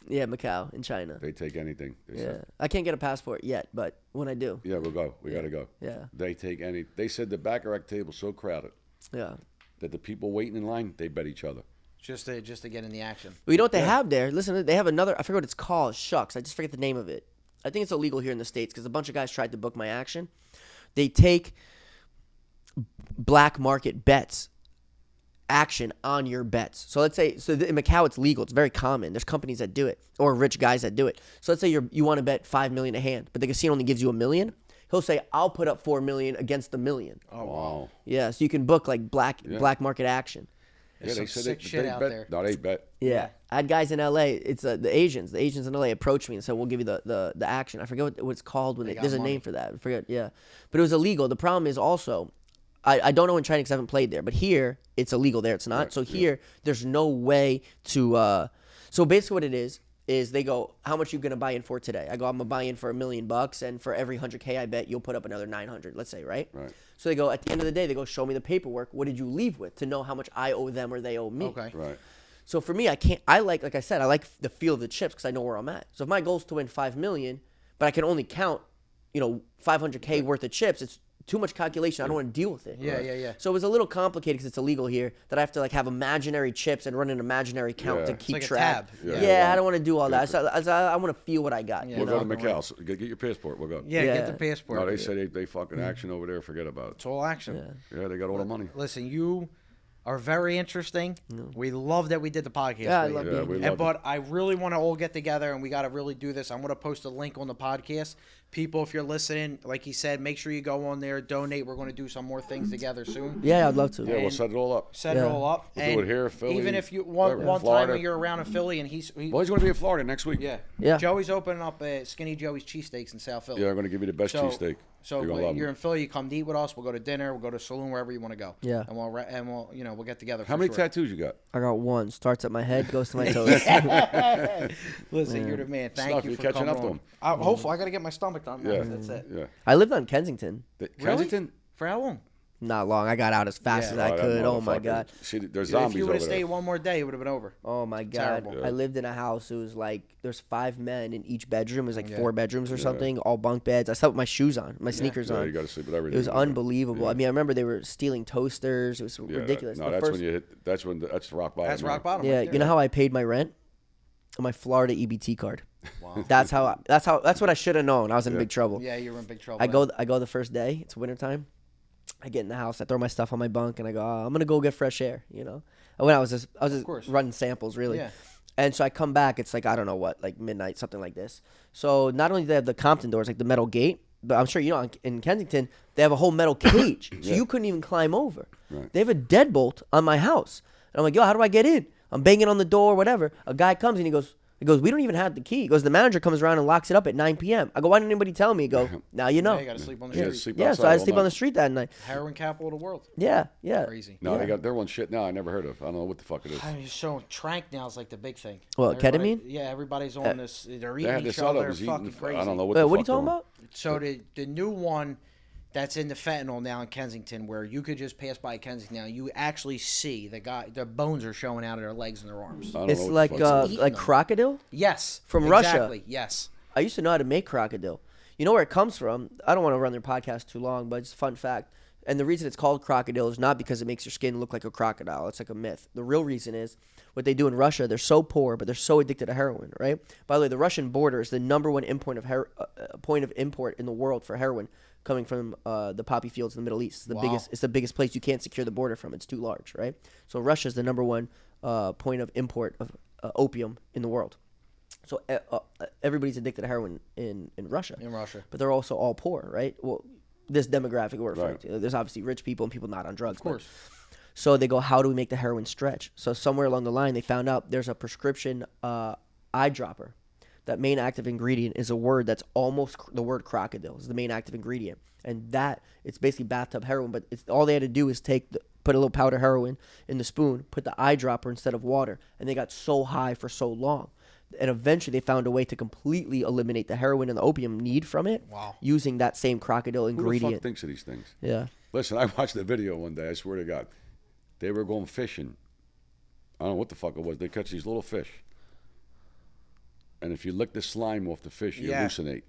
Yeah, Macau in China. They take anything. They Yeah, said. I can't get a passport yet, but when I do, Yeah, we'll go. We got to go. Yeah. They take any. They said the baccarat table's so crowded yeah. that the people waiting in line, they bet each other. Just to get in the action. But you know what they have there? Listen, they have another. I forget what it's called. Shucks, I just forget the name of it. I think it's illegal here in the States because a bunch of guys tried to book my action. They take black market bets action on your bets. So let's say, in Macau it's legal. It's very common. There's companies that do it, or rich guys that do it. So let's say you want to bet $5 million a hand, but the casino only gives you $1 million. He'll say, I'll put up $4 million against the $1 million. Oh, wow. Yeah, so you can book like black market action. Yeah, they some said sick shit out bet. there. No, they bet. Yeah. I had guys in LA. It's the Asians. The Asians in LA approached me and said, "We'll give you the action." I forget what it's called. There's a name for that. I forget. Yeah, but it was illegal. The problem is also, I don't know in China because I haven't played there. But here, it's illegal. There, it's not. Right, So here, there's no way to. So basically, what it is they go, "How much are you gonna buy in for today?" I go, "I'm gonna buy in for $1 million, and for every 100K I bet, you'll put up another 900. Let's say, right?" Right. So they go at the end of the day, they go, "Show me the paperwork. What did you leave with to know how much I owe them or they owe me?" Okay. Right. So for me, I like I said, I like the feel of the chips because I know where I'm at. So if my goal is to win $5 million, but I can only count, 500K worth of chips, it's too much calculation. I don't want to deal with it. Yeah. So it was a little complicated because it's illegal here that I have to have imaginary chips and run an imaginary count Yeah. to It's keep like a track. tab. Yeah, I don't want to do all that. So I want to feel what I got. We'll go to Macau. So get your passport. We'll go. Yeah, Yeah. get the passport. No, they say they fucking action over there. Forget about it. It's all action. Yeah, they got all the money. Listen, you are very interesting. We love that we did the podcast. Yeah, I with love you. Yeah, being we here. love But I really want to all get together, and we got to really do this. I'm going to post a link on the podcast. People, if you're listening, like he said, make sure you go on there, donate. We're going to do some more things together soon. Yeah, I'd love to. Yeah, we'll set it all up. Set it Yeah. all up. We'll and do it here, Philly, even if you wherever. one time Florida. when you're around in Philly, and Well, he's going to be in Florida next week. Yeah. Joey's opening up Skinny Joey's Cheesesteaks in South Philly. Yeah, I'm going to give you the best cheesesteak. So You're going to love you're it. in Philly, you come to eat with us. We'll go to dinner. We'll go to a saloon, wherever you want to go. Yeah. And we'll we'll get together. How for many sure. tattoos you got? I got one. Starts at my head, goes to my toes. Listen, you're the man. Thank Snuff, you you for catching coming up to on. him? Hopefully, I got to get my stomach done. Yeah. That's it. Yeah. I lived on Kensington. Kensington? For how long? Not long. I got out as fast Yeah. as I that could. Oh my motherfucker. god. See, there's If zombies you would over have stayed there. one more day, it would have been over. Oh my god. Terrible. Yeah. I lived in a house. It was like there's 5 men in each bedroom. It was like Yeah. 4 bedrooms or something, all bunk beds. I slept with my shoes on, my sneakers Yeah, on. you got to sleep with everything. It was over there. unbelievable. Yeah. I mean, I remember they were stealing toasters. It was Yeah, ridiculous. No, The that's first- when you hit. That's rock bottom. That's man. rock bottom. Yeah, right there. you know how I paid my rent? On my Florida EBT card. Wow. That's what I should have known. I was in big trouble. Yeah, you were in big trouble. I go the first day. It's wintertime. I get in the house. I throw my stuff on my bunk, and I go, I'm gonna go get fresh air. When I was just course. running samples, really. Yeah. And so I come back. It's like I don't know what, like midnight, something like this. So not only do they have the Compton doors, like the metal gate, but I'm sure in Kensington they have a whole metal cage, so you couldn't even climb over. Right. They have a deadbolt on my house, and I'm like, yo, how do I get in? I'm banging on the door, whatever. A guy comes and he goes, we don't even have the key. He goes, the manager comes around and locks it up at 9 p.m. I go, why didn't anybody tell me? He go, now you know. Yeah, you got to sleep on the Yeah, street. sleep Yeah, so outside I had to all sleep on night. the street that night. Heroin capital of the world. Yeah. Crazy. No, they're one shit now. I never heard of. I don't know what the fuck it is. I mean, so trank now is like the big thing. What, Everybody- ketamine? Yeah, everybody's on this. They're They eating had each this other. other was Fucking eating. crazy. I don't know what. Wait, the what are you fuck talking they're on. about? So the new one that's in the fentanyl now in Kensington, where you could just pass by Kensington now, you actually see the bones are showing out of their legs and their arms. I don't It's know what like the fuck it is. eating them. crocodile. Yes, From Russia. Exactly. Yes. I used to know how to make crocodile. You know where it comes from? I don't want to run their podcast too long, but it's a fun fact. And the reason it's called crocodile is not because it makes your skin look like a crocodile. It's like a myth. The real reason is what they do in Russia. They're so poor, but they're so addicted to heroin, right? By the way, the Russian border is the number one point of import in the world for heroin, coming from the poppy fields in the Middle East. It's the biggest. It's the biggest place you can't secure the border from. It's too large, right? So Russia is the number one point of import of opium in the world. So everybody's addicted to heroin in Russia. In Russia. But they're also all poor, right? Well, this demographic we're referring Right. to. There's obviously rich people and people not on drugs. Of course. So they go, how do we make the heroin stretch? So somewhere along the line, they found out there's a prescription eyedropper. That main active ingredient is a word that's almost the word crocodile is the main active ingredient. And it's basically bathtub heroin, but all they had to do is put a little powder heroin in the spoon, put the eyedropper instead of water, and they got so high for so long. And eventually they found a way to completely eliminate the heroin and the opium need from it using that same crocodile Who the ingredient. fuck thinks of these things? Yeah. Listen, I watched the video one day. I swear to God, they were going fishing. I don't know what the fuck it was. They catch these little fish, and if you lick the slime off the fish, you Yeah. hallucinate.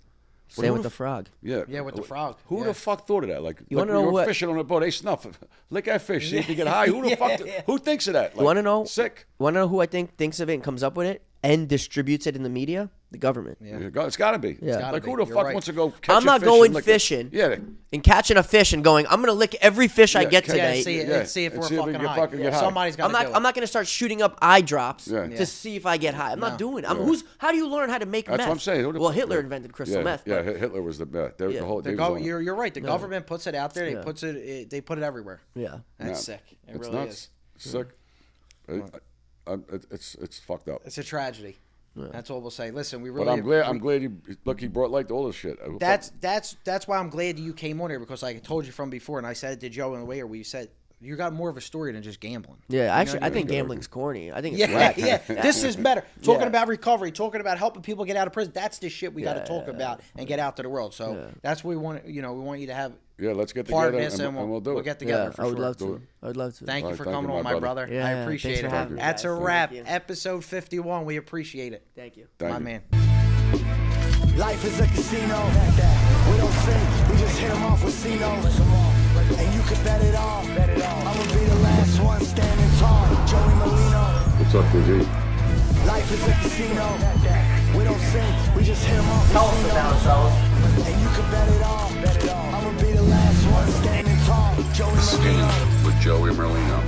Same with the frog. Yeah. Yeah, with the frog. Who Yeah. the fuck thought of that? Like, You wanna we know were what- fishing on a boat. They snuff. Lick that fish. See if you get high. Who the fuck? Who thinks of that? Like, You want to know? Sick. Want to know who I think thinks of it and comes up with it and distributes it in the media? The government. Yeah. It's got to be. Yeah. gotta Like be. who the You're fuck right. wants to go catch I'm a not fish going and lick fishing. Yeah. And catching a fish and going, I'm gonna lick every fish I Yeah, get catch- today. See if And we're see if we fucking can high. fucking get high. Somebody's got to do it. I'm not gonna start shooting up eye drops Yeah. to see if I get high. I'm not doing it. Yeah. How do you learn how to make That's meth? what I'm saying. Who the Well, fuck- Hitler yeah. invented crystal Yeah, meth. yeah, but- Hitler was the best. Yeah. You're right. The government puts it out there. They Yeah. puts it. They put it everywhere. Yeah. That's Yeah. sick. It It's really nuts. is. Sick. It's fucked up. It's a tragedy. That's all we'll say. Listen, we But really. I'm glad you look. He brought like all this shit. That's why I'm glad you came on here, because I told you from before, and I said it to Joe in the way where you said you got more of a story than just gambling. Yeah, actually, I you think know, gambling's corny. I think it's Yeah, whack. yeah. This is better. Talking Yeah. about recovery, talking about helping people get out of prison. That's the shit we got to Yeah. talk about and get out to the world. So that's what we want. We want you to have Yeah, let's get part of together this, and we'll do we'll it. get together Yeah, for I would sure. love Do to. it. I would love to. Thank you Right, for thank coming you, on, my my brother. Yeah, I thanks appreciate for it. having me, That's a guys. wrap. Thank you. Episode 51. We appreciate it. Thank you. Thank my you. man. Life is a casino. We don't sing, we just hit 'em off with C-notes. And you can bet it all. I'ma be the last one standing tall. Joey Merlino. What's up, G? Life is a casino. We don't sing, we just hit 'em off with C-notes. And you can bet it all. I'ma be the last one standing tall. Joey Merlino. With Joey Merlino.